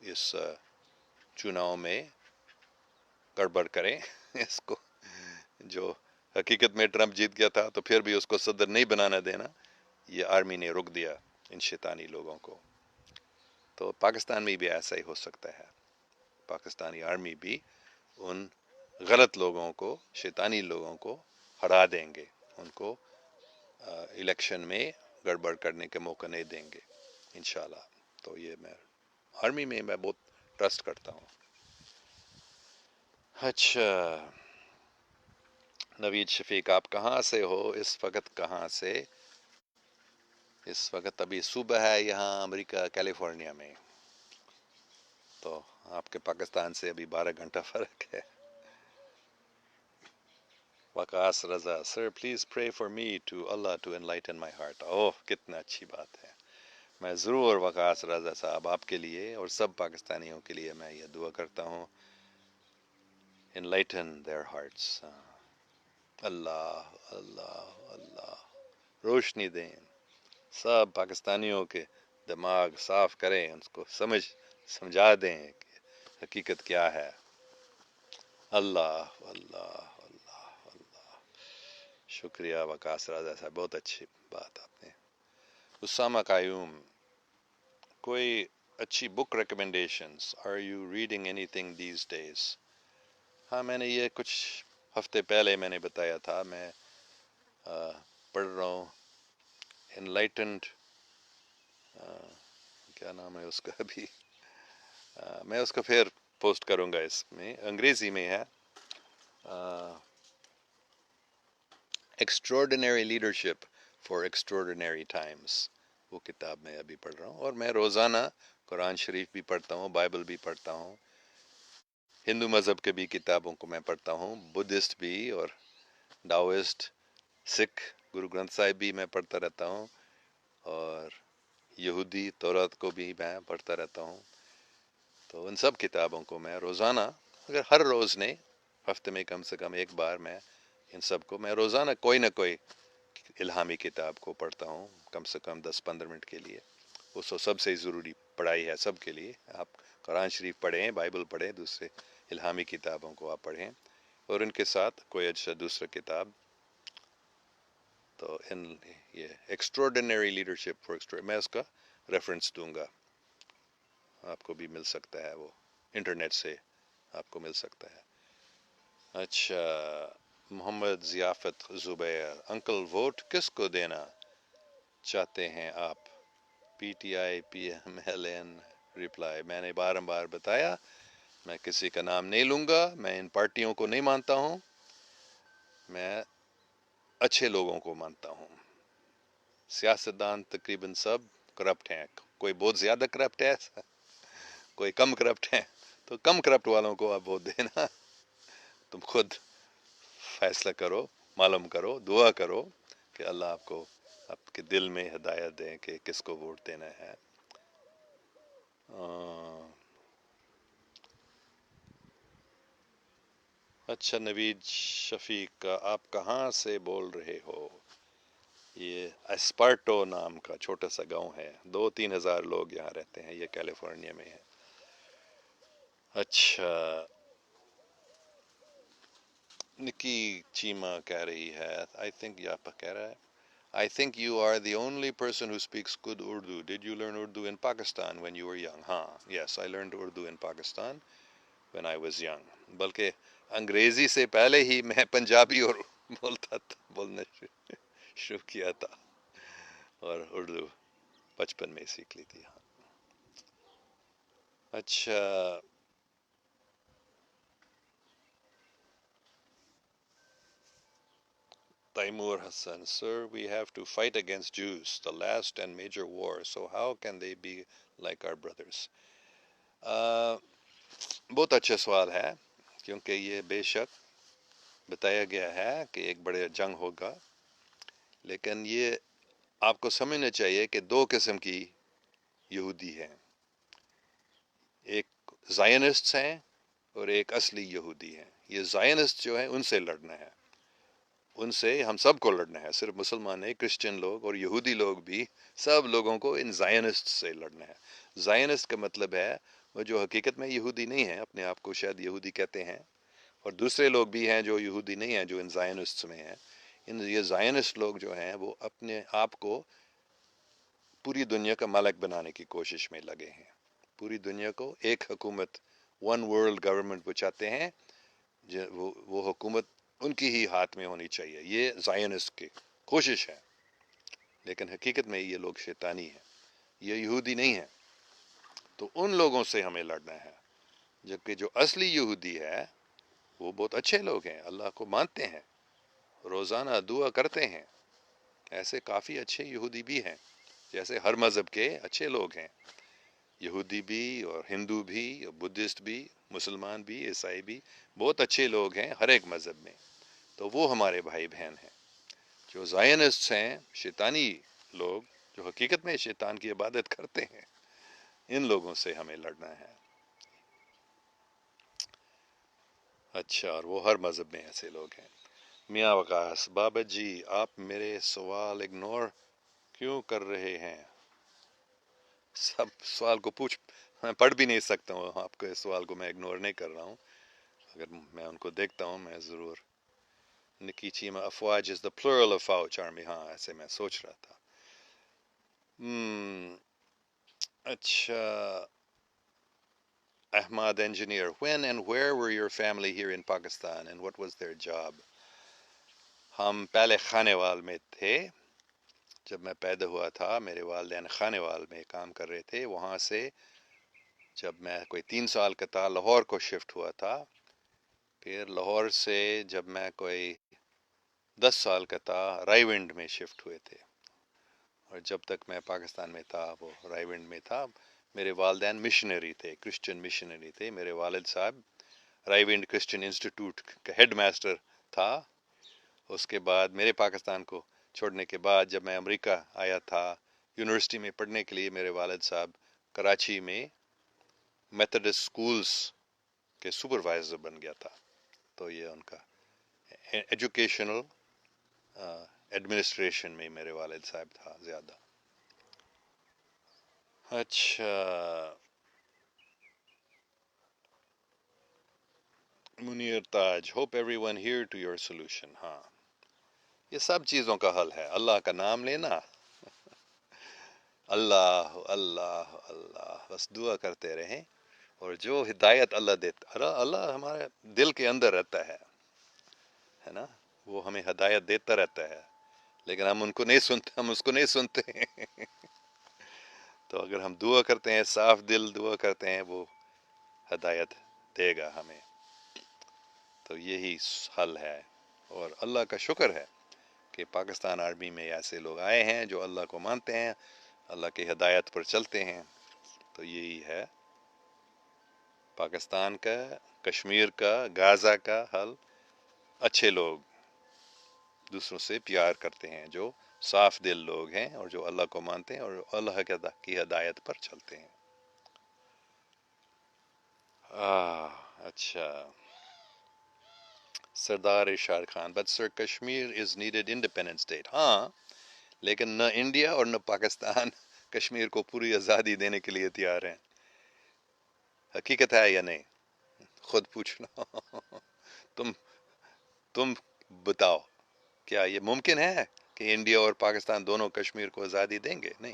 اس چناؤ میں گڑبڑ کریں اس کو. جو حقیقت میں ٹرمپ جیت گیا تھا، تو پھر بھی اس کو صدر نہیں بنانا دینا، یہ آرمی نے روک دیا ان شیطانی لوگوں کو. تو پاکستان میں بھی ایسا ہی ہو سکتا ہے. پاکستانی آرمی بھی ان غلط لوگوں کو، شیطانی لوگوں کو ہرا دیں گے، ان کو الیکشن میں گڑبڑ کرنے کے موقع نہیں دیں گے انشاءاللہ. تو یہ میں آرمی میں بہت ٹرسٹ کرتا ہوں. اچھا نوید شفیق، آپ کہاں سے ہو اس وقت؟ کہاں سے اس وقت؟ ابھی صبح ہے یہاں امریکہ کیلیفورنیا میں، تو آپ کے پاکستان سے ابھی 12 گھنٹہ فرق ہے. Waqas Raza sir please pray for me to Allah to enlighten my heart. اوہ کتنا اچھی بات ہے. میں ضرور وقاص رضا صاحب آپ کے لیے اور سب پاکستانیوں کے لیے میں یہ دعا کرتا ہوں، enlighten their hearts. اللہ اللہ اللہ روشنی دیں، سب پاکستانیوں کے دماغ صاف کریں، ان کو سمجھا دیں کہ حقیقت کیا ہے. اللہ اللہ اللہ اللہ. شکریہ وقاص رضا صاحب، بہت اچھی بات آپ نے. اسامہ قیوم، کوئی اچھی book recommendations. Are you reading anything these days? ہاں، میں نے یہ کچھ ہفتے پہلے میں نے بتایا تھا، میں پڑھ رہا ہوں انلائٹنڈ، کیا نام ہے اس کا ابھی، میں اس کو پھر پوسٹ کروں گا، اس میں انگریزی میں ہے، extraordinary leadership for extraordinary Times. وہ کتاب میں ابھی پڑھ رہا ہوں. اور میں روزانہ قرآن شریف بھی پڑھتا ہوں، بائبل بھی پڑھتا ہوں، ہندو مذہب کے بھی کتابوں کو میں پڑھتا ہوں، بدھسٹ بھی اور ڈاوسٹ، سکھ گرو گرنتھ صاحب بھی میں پڑھتا رہتا ہوں، اور یہودی تورات کو بھی میں پڑھتا رہتا ہوں. تو ان سب کتابوں کو میں روزانہ، اگر ہر روز نہیں، ہفتے میں کم سے کم ایک بار میں ان سب کو میں روزانہ کوئی نہ کوئی الہامی کتاب کو پڑھتا ہوں، کم سے کم 10-15 منٹ کے لیے. وہ سب سے ضروری پڑھائی ہے سب کے لیے. آپ قرآن شریف پڑھیں، بائبل پڑھیں، دوسرے الہامی کتابوں کو آپ پڑھیں، اور ان کے ساتھ کوئی اچھا دوسرا کتاب. تو یہ ایکسٹراڈنری لیڈرشپ فار میں اس کا ریفرنس دوں گا، آپ کو بھی مل سکتا ہے، وہ انٹرنیٹ سے آپ کو مل سکتا ہے. اچھا، محمد ضیافت زبیر، انکل ووٹ کس کو دینا چاہتے ہیں آپ؟ P T I, P M L N. Reply, میں نے بار بتایا، میں کسی کا نام نہیں لوں گا، میں ان پارٹیوں کو نہیں مانتا ہوں، میں اچھے لوگوں کو مانتا ہوں. سیاستدان تقریباً سب کرپٹ ہیں، کوئی بہت زیادہ کرپٹ ہے، کوئی کم کرپٹ ہے، تو کم کرپٹ والوں کو آپ ووٹ دینا. تم خود فیصلہ کرو، معلوم کرو، دعا کرو کہ اللہ آپ کو آپ کے دل میں ہدایت دیں کہ کس کو ووٹ دینا ہے. اچھا، نوید شفیق، آپ کہاں سے بول رہے ہو؟ یہ اسپارٹو نام کا چھوٹا سا گاؤں ہے، 2-3 ہزار لوگ یہاں رہتے ہیں، یہ کیلیفورنیا میں ہے. اچھا، نکی چیما کہہ رہی ہے، آئی تھنک یاپا کہہ رہا ہے، I think you are the only person who speaks good Urdu. Did you learn Urdu in Pakistan when you were young? ہاں، yes, I learned Urdu in Pakistan when I was young. بلکہ انگریزی سے پہلے ہی میں پنجابی اور بولنا شروع کیا تھا، اور اردو بچپن میں سیکھ لی تھی. اچھا، Taimur Hassan, sir, we have to fight against Jews, the last and major war, so how can they be like our brothers? بہت اچھا سوال ہے، کیونکہ یہ بے شک بتایا گیا ہے کہ ایک بڑے جنگ ہوگا، لیکن یہ آپ کو سمجھنا چاہیے کہ 2 قسم کی یہودی ہیں، ایک زائنسٹ ہیں اور ایک اصلی یہودی ہیں. یہ زائنسٹ جو ہیں ان سے لڑنا ہے، ان سے ہم سب کو لڑنا ہے، صرف مسلمان نہیں، کرسچن لوگ اور یہودی لوگ بھی، سب لوگوں کو ان زائنسٹ سے لڑنا ہے. زائنسٹ کا مطلب ہے وہ جو حقیقت میں یہودی نہیں ہیں، اپنے آپ کو شاید یہودی کہتے ہیں، اور دوسرے لوگ بھی ہیں جو یہودی نہیں ہیں جو ان زائنسٹ میں ہیں. یہ زائنسٹ لوگ جو ہیں وہ اپنے آپ کو پوری دنیا کا مالک بنانے کی کوشش میں لگے ہیں، پوری دنیا کو ایک حکومت، ون ورلڈ گورنمنٹ وہ چاہتے ہیں، وہ حکومت ان کی ہی ہاتھ میں ہونی چاہیے. یہ زائنسٹ کی کوشش ہے، لیکن حقیقت میں یہ لوگ شیطانی ہیں، یہ یہودی نہیں ہیں. تو ان لوگوں سے ہمیں لڑنا ہے، جبکہ جو اصلی یہودی ہے وہ بہت اچھے لوگ ہیں، اللہ کو مانتے ہیں، روزانہ دعا کرتے ہیں. ایسے کافی اچھے یہودی بھی ہیں، جیسے ہر مذہب کے اچھے لوگ ہیں، یہودی بھی اور ہندو بھی اور بدھسٹ بھی، مسلمان بھی، عیسائی بھی، بہت اچھے لوگ ہیں ہر ایک مذہب میں. تو وہ ہمارے بھائی بہن ہیں. جو زائنسٹ ہیں، شیطانی لوگ جو حقیقت میں شیطان کی عبادت کرتے ہیں، ان لوگوں سے ہمیں لڑنا ہے. اچھا، اور وہ ہر مذہب میں ایسے لوگ ہیں. میاں وقاص، بابا جی آپ میرے سوال اگنور کیوں کر رہے ہیں؟ سب سوال کو میں پڑھ بھی نہیں سکتا ہوں، آپ کے سوال کو میں اگنور نہیں کر رہا ہوں، اگر میں ان کو دیکھتا ہوں میں ضرور. نکی چیما، افواج از دا پلورل آف فوج آرمی، ہاں ایسے میں سوچ رہا تھا. اچھا Ahmad engineer, when and where were your family here in Pakistan and what was their job? ہم پہلے خانے وال میں تھے. جب میں پیدا ہوا تھا میرے والدین خانے وال میں کام کر رہے تھے. وہاں سے جب میں کوئی 3 سال کا تھا لاہور کو شفٹ ہوا تھا. پھر لاہور سے جب میں کوئی 10 سال کا تھا رائی ونڈ میں شفٹ ہوئے تھے. اور جب تک میں پاکستان میں تھا وہ رائی ونڈ میں تھا. میرے والدین مشنری تھے, کرسچن مشنری تھے. میرے والد صاحب رائی ونڈ کرسچن انسٹیٹیوٹ کا ہیڈ ماسٹر تھا. اس کے بعد میرے پاکستان کو چھوڑنے کے بعد جب میں امریکہ آیا تھا یونیورسٹی میں پڑھنے کے لیے, میرے والد صاحب کراچی میں میتھڈسٹ اسکولس کے سپروائزر بن گیا تھا. تو یہ ان کا ایجوکیشنل ایڈمنسٹریشن میں میرے والد صاحب تھا زیادہ. اچھا Munir Taj, hope everyone hear to your solution. ہاں یہ سب چیزوں کا حل ہے, اللہ کا نام لینا, اللہ اللہ اللہ, بس دعا کرتے رہیں. اور جو ہدایت اللہ دیتا, اللہ ہمارے دل کے اندر رہتا ہے نا, وہ ہمیں ہدایت دیتا رہتا ہے, لیکن ہم ان کو نہیں سنتے, ہم اس کو نہیں سنتے. تو اگر ہم دعا کرتے ہیں, صاف دل دعا کرتے ہیں, وہ ہدایت دے گا ہمیں. تو یہی حل ہے. اور اللہ کا شکر ہے کہ پاکستان آرمی میں ایسے لوگ آئے ہیں جو اللہ کو مانتے ہیں, اللہ کی ہدایت پر چلتے ہیں. تو یہی ہے پاکستان کا, کشمیر کا, غازہ کا حل. اچھے لوگ دوسروں سے پیار کرتے ہیں, جو صاف دل لوگ ہیں اور جو اللہ کو مانتے ہیں اور اللہ کی ہدایت پر چلتے ہیں. اچھا سردار اشار Khan, but sir Kashmir is needed independent state. ہاں لیکن نہ انڈیا اور نہ پاکستان کشمیر کو پوری آزادی دینے کے لیے تیار ہیں. حقیقت ہے یا نہیں, خود پوچھنا. تم تم بتاؤ, کیا یہ ممکن ہے کہ انڈیا اور پاکستان دونوں کشمیر کو آزادی دیں گے؟ نہیں,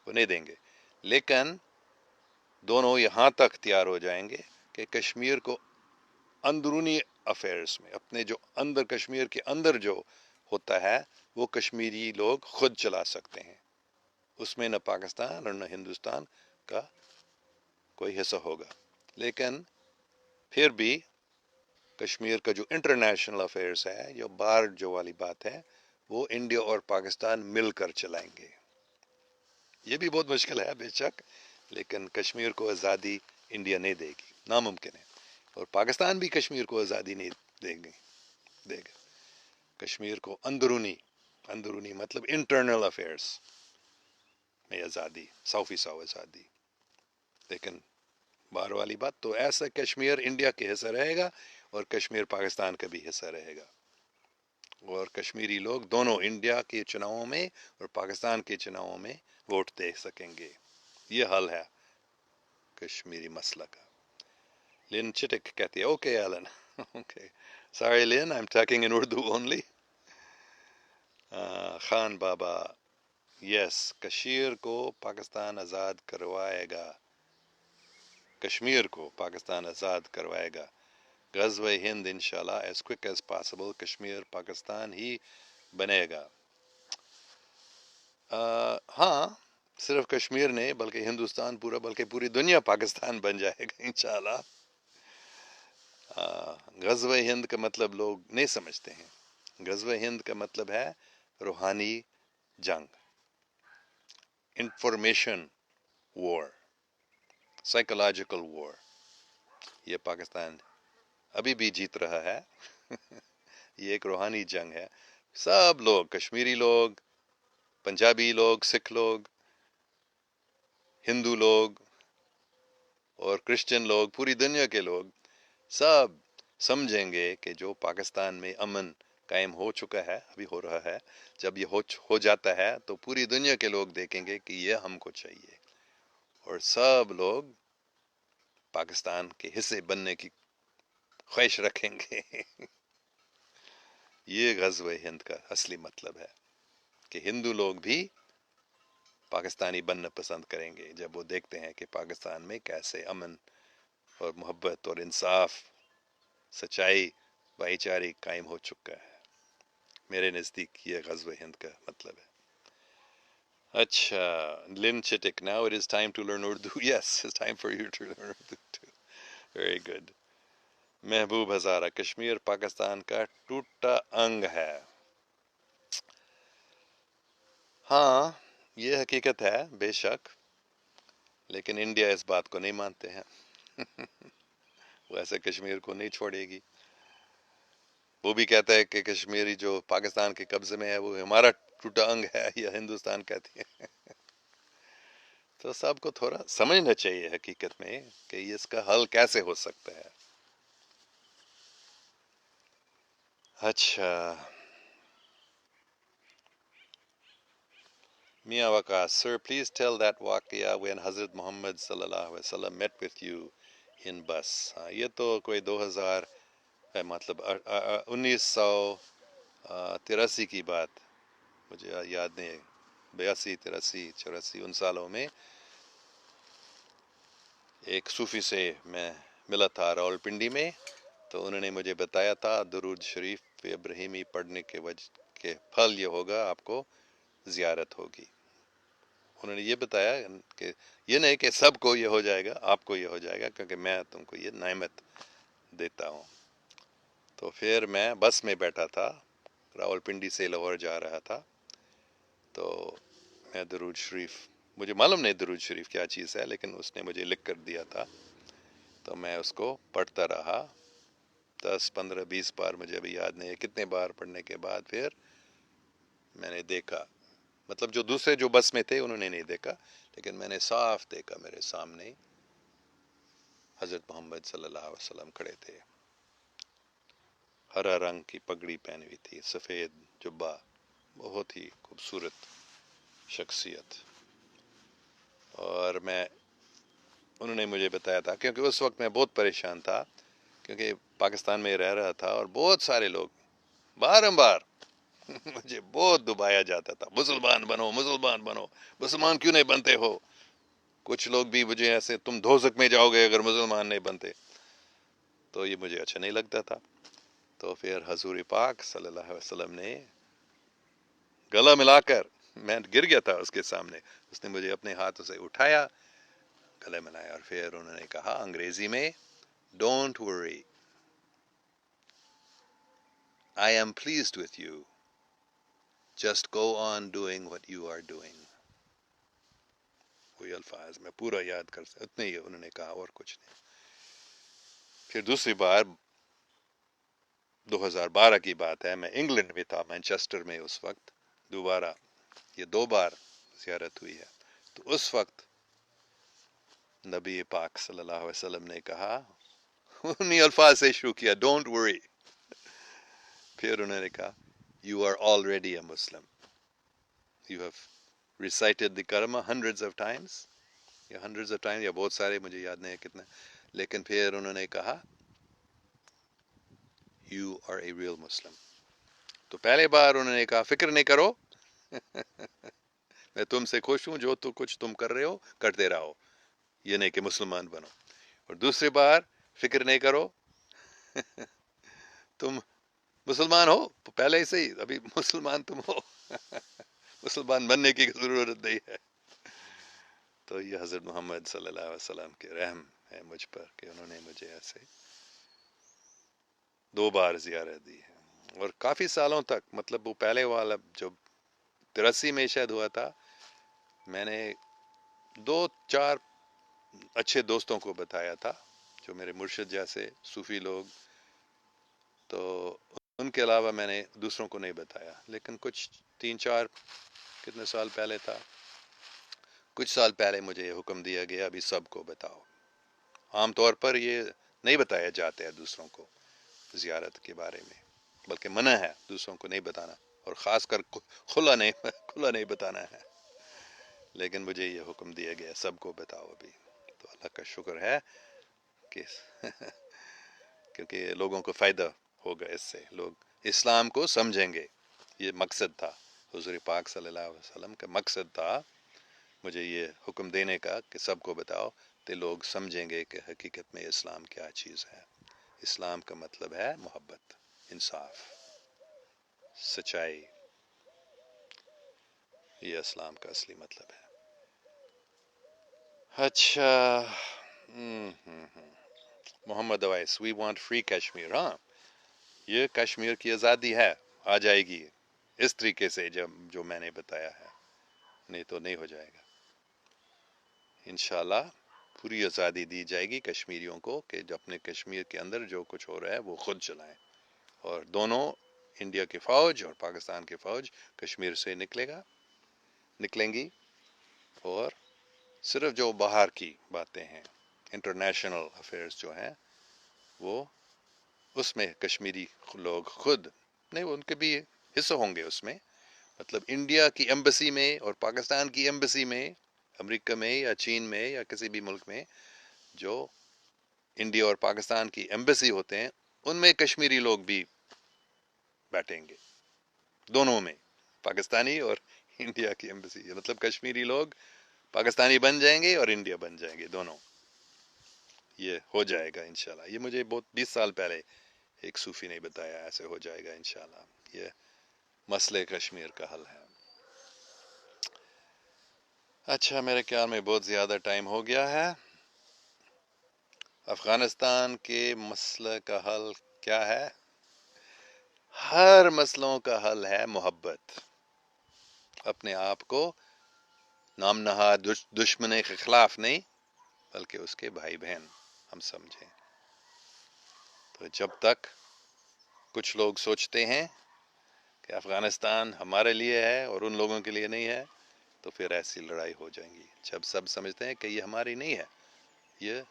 وہ نہیں دیں گے. لیکن دونوں یہاں تک تیار ہو جائیں گے کہ کشمیر کو اندرونی افیئرس میں, اپنے جو اندر کشمیر کے اندر جو ہوتا ہے وہ کشمیری لوگ خود چلا سکتے ہیں. اس میں نہ پاکستان اور نہ ہندوستان کا کوئی حصہ ہوگا. لیکن پھر بھی کشمیر کا جو انٹرنیشنل افیئرس ہے, جو باہر جو والی بات ہے, وہ انڈیا اور پاکستان مل کر چلائیں گے. یہ بھی بہت مشکل ہے بے شک, لیکن کشمیر کو آزادی انڈیا نہیں دے گی, ناممکن ہے. اور پاکستان بھی کشمیر کو آزادی نہیں دے گا. کشمیر کو اندرونی مطلب انٹرنل افیئرس میں آزادی, 100% آزادی. لیکن باہر والی بات تو ایسا, کشمیر انڈیا کے حصہ رہے گا اور کشمیر پاکستان کا بھی حصہ رہے گا. اور کشمیری لوگ دونوں انڈیا کے چناؤں میں اور پاکستان کے چناؤں میں ووٹ دے سکیں گے. یہ حل ہے کشمیری مسئلہ کا. لن چٹک کہتی ہے, اوکے ایلن, اوکے ساری لن, I am talking in Urdu only. Khan بابا, یس کشمیر کو پاکستان آزاد کروائے گا, کشمیر کو پاکستان آزاد کروائے گا. غزوہ ہند انشاءاللہ as quick as possible Kashmir Pakistan ہی بنے گا. ہاں صرف کشمیر نہیں بلکہ ہندوستان پورا, بلکہ پوری دنیا پاکستان بن جائے گا انشاءاللہ. غزوہ ہند کا مطلب لوگ نہیں سمجھتے ہیں. غزوہ ہند کا مطلب ہے روحانی جنگ, انفارمیشن وار, سائیکولوجیکل وار. یہ پاکستان ابھی بھی جیت رہا ہے. یہ ایک روحانی جنگ ہے. سب لوگ, کشمیری لوگ, پنجابی لوگ, سکھ لوگ, ہندو لوگ اور کرسچن لوگ, پوری دنیا کے لوگ سب سمجھیں گے کہ جو پاکستان میں امن قائم ہو چکا ہے, ابھی ہو رہا ہے, جب یہ ہو جاتا ہے تو پوری دنیا کے لوگ دیکھیں گے کہ یہ ہم کو چاہیے, اور سب لوگ پاکستان کے حصے بننے کی خواہش رکھیں گے. یہ غزوہ ہند کا اصلی مطلب ہے کہ ہندو لوگ بھی پاکستانی بننا پسند کریں گے جب وہ دیکھتے ہیں کہ پاکستان میں کیسے امن اور محبت اور انصاف، سچائی، بھائی چارے قائم ہو چکا ہے۔ میرے نزدیک یہ غزوہ ہند کا مطلب ہے۔ اچھا، لن چٹک، now it is time to learn Urdu. Yes, it's time for you to learn Urdu too. Very good. محبوب ہزارہ، کشمیر پاکستان کا ٹوٹا انگ ہے۔ ہاں، یہ حقیقت ہے بے شک، لیکن انڈیا اس بات کو نہیں مانتے ہیں۔ وہ ایسے کشمیر کو نہیں چھوڑے گی۔ وہ بھی کہتا ہے کہ کشمیری جو پاکستان کے قبضے میں ہے وہ ہمارا ٹوٹا انگ ہے، یا ہندوستان کہتی ہے۔ تو سب کو تھوڑا سمجھنا چاہیے حقیقت میں کہ اس کا حل کیسے ہو سکتا ہے۔ اچھا، میاں وقاص، سر پلیز ٹیل دیٹ واقعہ when حضرت محمد صلی اللہ علیہ وسلم met with you in bus. ہاں، یہ تو کوئی 2000 مطلب 1983 کی بات، مجھے یاد نہیں، 82 83 84 ان سالوں میں ایک صوفی سے میں ملا تھا راول پنڈی میں، تو انہوں نے مجھے بتایا تھا درود شریف پہ ابراہیمی پڑھنے کے وجہ کے پھل یہ ہوگا، آپ کو زیارت ہوگی۔ انہوں نے یہ بتایا کہ یہ نہیں کہ سب کو یہ ہو جائے گا، آپ کو یہ ہو جائے گا، کیونکہ میں تم کو یہ نعمت دیتا ہوں۔ تو پھر میں بس میں بیٹھا تھا، راول پنڈی سے لاہور جا رہا تھا، تو میں درود شریف، مجھے معلوم نہیں درود شریف کیا چیز ہے، لیکن اس نے مجھے لکھ کر دیا تھا، تو میں اس کو پڑھتا رہا 10 15 20 بار، مجھے ابھی یاد نہیں ہے کتنے بار پڑھنے کے بعد پھر میں نے دیکھا، مطلب جو دوسرے جو بس میں تھے انہوں نے نہیں دیکھا، لیکن میں نے صاف دیکھا میرے سامنے حضرت محمد صلی اللہ علیہ وسلم کھڑے تھے، ہرا رنگ کی پگڑی پہنی ہوئی تھی، سفید جبہ، بہت ہی خوبصورت شخصیت۔ اور انہوں نے مجھے بتایا تھا، کیونکہ اس وقت میں بہت پریشان تھا، کیونکہ پاکستان میں رہ رہا تھا اور بہت سارے لوگ بارمبار مجھے بہت دبایا جاتا تھا، مسلمان بنو مسلمان بنو، مسلمان کیوں نہیں بنتے ہو؟ کچھ لوگ بھی مجھے ایسے، تم دوزخ میں جاؤ گے اگر مسلمان نہیں بنتے، تو یہ مجھے اچھا نہیں لگتا تھا۔ تو پھر حضور پاک صلی اللہ علیہ وسلم نے گلا ملا کر، میں گر گیا تھا اس کے سامنے، اس نے مجھے اپنے ہاتھوں سے اٹھایا، گلے ملایا، اور پھر انہوں نے کہا انگریزی میں، don't worry, I am pleased with you, just go on doing what you are doing. وہی الفاظ میں پورا یاد کر سکتا، اتنے ہی انہوں نے کہا اور کچھ نہیں۔ پھر دوسری بار 2012 کی بات ہے، میں انگلینڈ میں تھا، مانچسٹر میں اس وقت، دوبارہ یہ 2 بار زیارت ہوئی ہے، تو اس وقت نبی پاک صلی اللہ علیہ وسلم نے کہا، انہی الفاظ سے شروع کیا، ڈونٹ ورری، پھر انہوں نے کہا you are already a Muslim, you have recited the kalma hundreds of Times, یا بہت سارے، مجھے یاد نہیں ہے کتنے، لیکن پھر انہوں نے کہا یو آر اے ریئل مسلم۔ تو پہلے بار انہوں نے کہا فکر نہیں کرو، میں تم سے خوش ہوں، جو تو کچھ تم کر رہے ہو کرتے رہو، یہ نہیں کہ مسلمان بنو۔ اور دوسری بار فکر نہیں کرو، تم مسلمان ہو پہلے سے ہی، ابھی مسلمان تم ہو، مسلمان بننے کی ضرورت نہیں ہے۔ تو یہ حضرت محمد صلی اللہ علیہ وسلم کے رحم ہے مجھ پر کہ انہوں نے مجھے ایسے 2 بار زیارت دی ہے، اور کافی سالوں تک، مطلب وہ پہلے والا جو 83 میں شاید ہوا تھا، میں نے 2 4 اچھے دوستوں کو بتایا تھا، جو میرے مرشد جیسے صوفی لوگ، تو ان کے علاوہ میں نے دوسروں کو نہیں بتایا، لیکن کچھ 3 4 کتنے سال پہلے تھا، کچھ سال پہلے مجھے یہ حکم دیا گیا ابھی سب کو بتاؤ۔ عام طور پر یہ نہیں بتایا جاتا ہے دوسروں کو زیارت کے بارے میں، بلکہ منع ہے دوسروں کو نہیں بتانا، اور خاص کر کھلا نہیں بتانا ہے، لیکن مجھے یہ حکم دیا گیا سب کو بتاؤ ابھی، تو اللہ کا شکر ہے کہ کیونکہ لوگوں کو فائدہ ہوگا اس سے، لوگ اسلام کو سمجھیں گے، یہ مقصد تھا، حضور پاک صلی اللہ علیہ وسلم کا مقصد تھا مجھے یہ حکم دینے کا کہ سب کو بتاؤ، تو لوگ سمجھیں گے کہ حقیقت میں اسلام کیا چیز ہے۔ اسلام کا مطلب ہے محبت، انصاف، سچائی، یہ اسلام کا اصلی مطلب ہے۔ اچھا، Muhammad Owais, we want free Kashmir. ہاں، یہ کشمیر کی آزادی ہے، آ جائے گی اس طریقے سے جو میں نے بتایا ہے، نہیں تو نہیں ہو جائے گا۔ انشاءاللہ پوری آزادی دی جائے گی کشمیریوں کو کہ جو اپنے کشمیر کے اندر جو کچھ ہو رہا ہے وہ خود چلائیں، اور دونوں انڈیا کی فوج اور پاکستان کی فوج کشمیر سے نکلیں گی، اور صرف جو باہر کی باتیں ہیں، انٹرنیشنل افیئرز جو ہیں، وہ اس میں کشمیری لوگ خود نہیں، ان کے بھی حصہ ہوں گے اس میں، مطلب انڈیا کی ایمبسی میں اور پاکستان کی ایمبسی میں، امریکہ میں یا چین میں یا کسی بھی ملک میں جو انڈیا اور پاکستان کی ایمبسی ہوتے ہیں، ان میں کشمیری لوگ بھی بیٹھیں گے، دونوں میں، پاکستانی اور انڈیا کی ایمبسی، مطلب کشمیری لوگ پاکستانی بن جائیں گے اور انڈیا بن جائیں گے، دونوں، یہ ہو جائے گا انشاءاللہ۔ یہ مجھے بہت 20 سال پہلے ایک صوفی نے بتایا، ایسے ہو جائے گا انشاءاللہ، یہ مسئلہ کشمیر کا حل ہے۔ اچھا، میرے خیال میں بہت زیادہ ٹائم ہو گیا ہے۔ افغانستان کے مسئلہ کا حل کیا ہے؟ ہر مسئلوں کا حل ہے محبت، اپنے آپ کو نام نہاد دشمن کے خلاف نہیں، بلکہ اس کے بھائی بہن ہم سمجھیں۔ تو جب تک کچھ لوگ سوچتے ہیں کہ افغانستان ہمارے لیے ہے اور ان لوگوں کے لیے نہیں ہے، تو پھر ایسی لڑائی ہو جائیں گی۔ جب سب سمجھتے ہیں کہ یہ ہماری نہیں ہے، یہ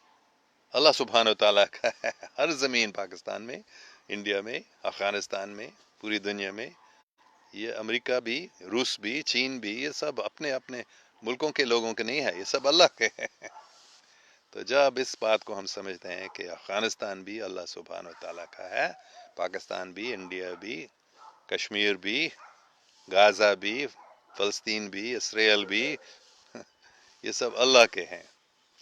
اللہ سبحانہ و تعالیٰ کا ہے، ہر زمین، پاکستان میں، انڈیا میں، افغانستان میں، پوری دنیا میں، یہ امریکہ بھی، روس بھی، چین بھی، یہ سب اپنے اپنے ملکوں کے لوگوں کے نہیں ہے، یہ سب اللہ کے ہیں۔ تو جب اس بات کو ہم سمجھتے ہیں کہ افغانستان بھی اللہ سبحانہ و تعالیٰ کا ہے، پاکستان بھی، انڈیا بھی، کشمیر بھی، غازہ بھی، فلسطین بھی، اسرائیل بھی، یہ سب اللہ کے ہیں،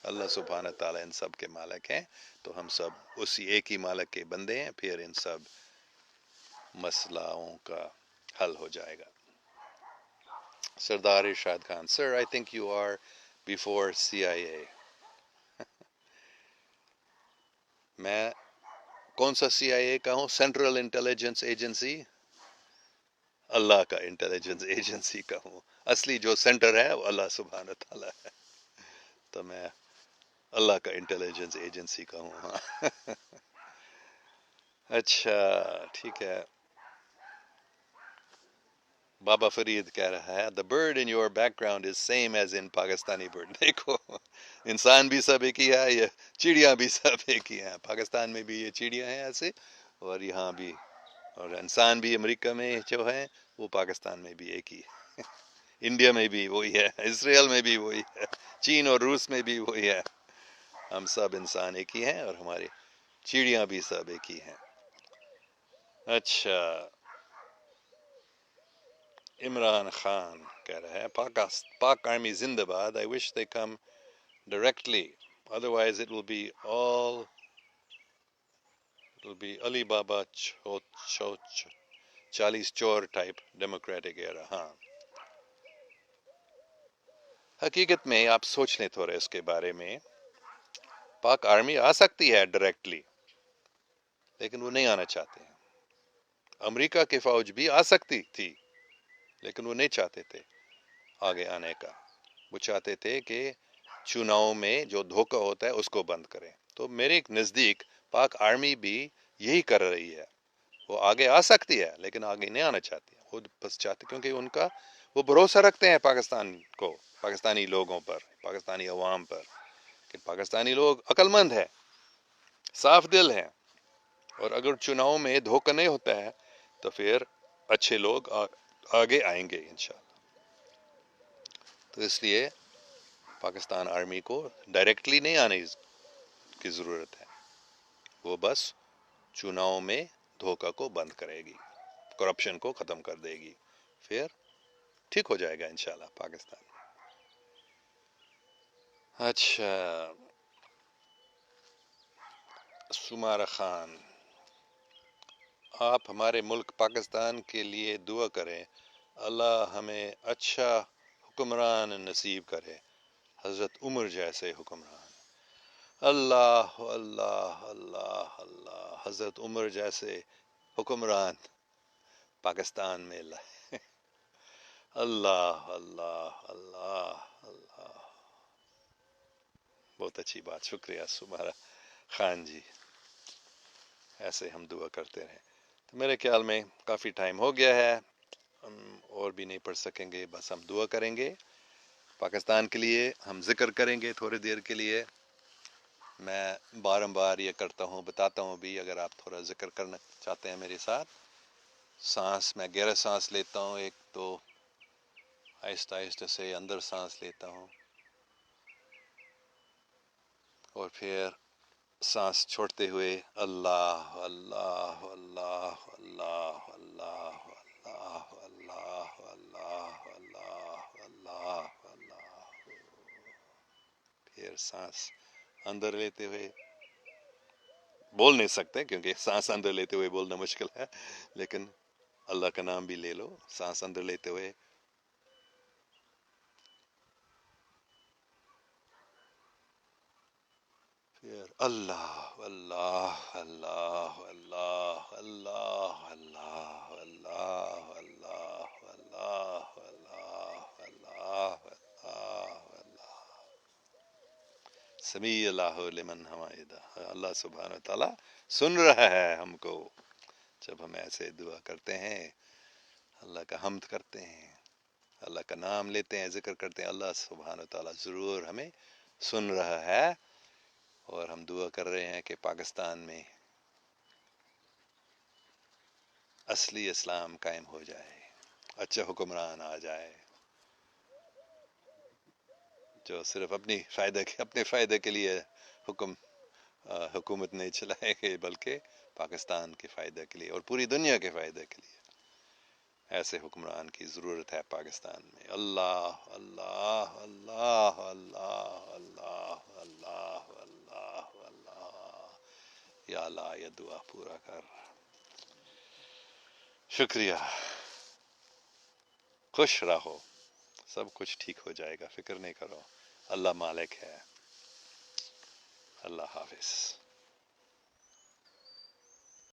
اللہ سبحانہ تعالیٰ ان سب کے مالک ہیں، تو ہم سب اسی ایک ہی مالک کے بندے ہیں، پھر ان سب مسئلوں کا حل ہو جائے گا۔ Sardar Irshad Khan, sir I think you are before CIA۔ میں کون سا CIA کا ہوں؟ سینٹرل انٹیلیجنس ایجنسی، اللہ کا انٹیلیجنس ایجنسی کا ہوں، اصلی جو سینٹر ہے وہ اللہ سبحانہ تعالیٰ ہے، تو میں اللہ کا انٹیلیجنس ایجنسی کا ہوں۔ ہاں اچھا، ٹھیک ہے۔ بابا فرید کہہ رہا ہے the bird in your background is same as in Pakistani bird۔ دیکھو، انسان بھی سب ایک ہی ہے، یہ چڑیاں بھی سب ایک ہی ہیں، پاکستان میں بھی یہ چڑیاں ہیں ایسے، اور یہاں بھی، اور انسان بھی امریکہ میں جو ہے وہ پاکستان میں بھی ایک ہی ہے، انڈیا میں بھی وہی ہے، اسرائیل میں بھی وہی ہے، چین اور روس میں بھی وہی ہے، ہم سب انسان ایک ہی ہیں اور ہماری چڑیاں بھی سب ایک ہی ہیں۔ اچھا، عمران خان کہہ رہا ہے پاک آرمی زندہ باد، I wish they come directly otherwise it will be علی بابا چالیس چور ٹائپ ڈیموکریٹک ایرا۔ ہاں، حقیقت میں آپ سوچ لیں تھوڑے اس کے بارے میں، پاک آرمی آ سکتی ہے ڈائریکٹلی، لیکن وہ نہیں آنا چاہتے ہیں۔ امریکہ کی فوج بھی آ سکتی تھی، لیکن وہ نہیں چاہتے تھے آگے آنے کا، وہ چاہتے تھے کہ چناؤ میں جو دھوکہ ہوتا ہے اس کو بند کریں۔ تو میرے نزدیک پاک آرمی بھی یہی کر رہی ہے، وہ آگے آ سکتی ہے لیکن آگے نہیں آنا چاہتی، وہ بس چاہتے، کیونکہ ان کا وہ بھروسہ رکھتے ہیں پاکستان کو، پاکستانی لوگوں پر، پاکستانی عوام پر، کہ پاکستانی لوگ عقل مند ہیں، صاف دل ہیں، اور اگر چناؤ میں دھوکہ نہیں ہوتا ہے تو پھر اچھے لوگ آگے آئیں گے انشاءاللہ۔ تو اس لیے پاکستان آرمی کو ڈائریکٹلی نہیں آنے کی ضرورت ہے، وہ بس چناؤ میں دھوکہ کو بند کرے گی، کرپشن کو ختم کر دے گی، پھر ٹھیک ہو جائے گا انشاءاللہ پاکستان۔ اچھا، سمارہ خان، آپ ہمارے ملک پاکستان کے لیے دعا کریں، اللہ ہمیں اچھا حکمران نصیب کرے، حضرت عمر جیسے حکمران۔ اللہ اللہ اللہ اللہ، حضرت عمر جیسے حکمران پاکستان میں لائے۔ اللہ اللہ اللہ اللہ، بہت اچھی بات، شکریہ سمارہ خان جی، ایسے ہم دعا کرتے رہیں۔ تو میرے خیال میں کافی ٹائم ہو گیا ہے، ہم اور بھی نہیں پڑھ سکیں گے، بس ہم دعا کریں گے پاکستان کے لیے، ہم ذکر کریں گے تھوڑی دیر کے لیے۔ میں بارمبار یہ کرتا ہوں، بتاتا ہوں بھی، اگر آپ تھوڑا ذکر کرنا چاہتے ہیں میرے ساتھ۔ سانس، میں گہرا سانس لیتا ہوں، ایک تو آہستہ آہستہ سے اندر سانس لیتا ہوں، اور پھر سانس چھوڑتے ہوئے اللہ اللہ اللہ اللہ اللہ اللہ اللہ اللہ اللہ اللہ اللہ، پھر سانس اندر لیتے ہوئے، بول نہیں سکتے کیونکہ سانس اندر لیتے ہوئے بولنا مشکل ہے، لیکن اللہ کا نام بھی لے لو، سانس اندر لیتے ہوئے، پھر اللہ اللہ اللہ اللہ اللہ اللہ اللہ اللہ اللہ اللہ اللہ اللہ، سمیع اللہ لمن حمائدہ، اللہ سبحانہ وتعالیٰ سن رہا ہے ہم کو جب ہم ایسے دعا کرتے ہیں، اللہ کا حمد کرتے ہیں، اللہ کا نام لیتے ہیں، ذکر کرتے ہیں، اللہ سبحانہ وتعالیٰ ضرور ہمیں سن رہا ہے، اور ہم دعا کر رہے ہیں کہ پاکستان میں اصلی اسلام قائم ہو جائے، اچھا حکمران آ جائے جو صرف اپنے فائدے کے لیے حکومت نہیں چلائے گے، بلکہ پاکستان کے فائدے کے لیے اور پوری دنیا کے فائدے کے لیے۔ ایسے حکمران کی ضرورت ہے پاکستان میں۔ اللہ اللہ اللہ اللہ اللہ اللہ اللہ اللہ، یا اللہ یہ دعا پورا کر، شکریہ، خوش رہو، سب کچھ ٹھیک ہو جائے گا، فکر نہیں کرو، اللہ مالک ہے، اللہ حافظ۔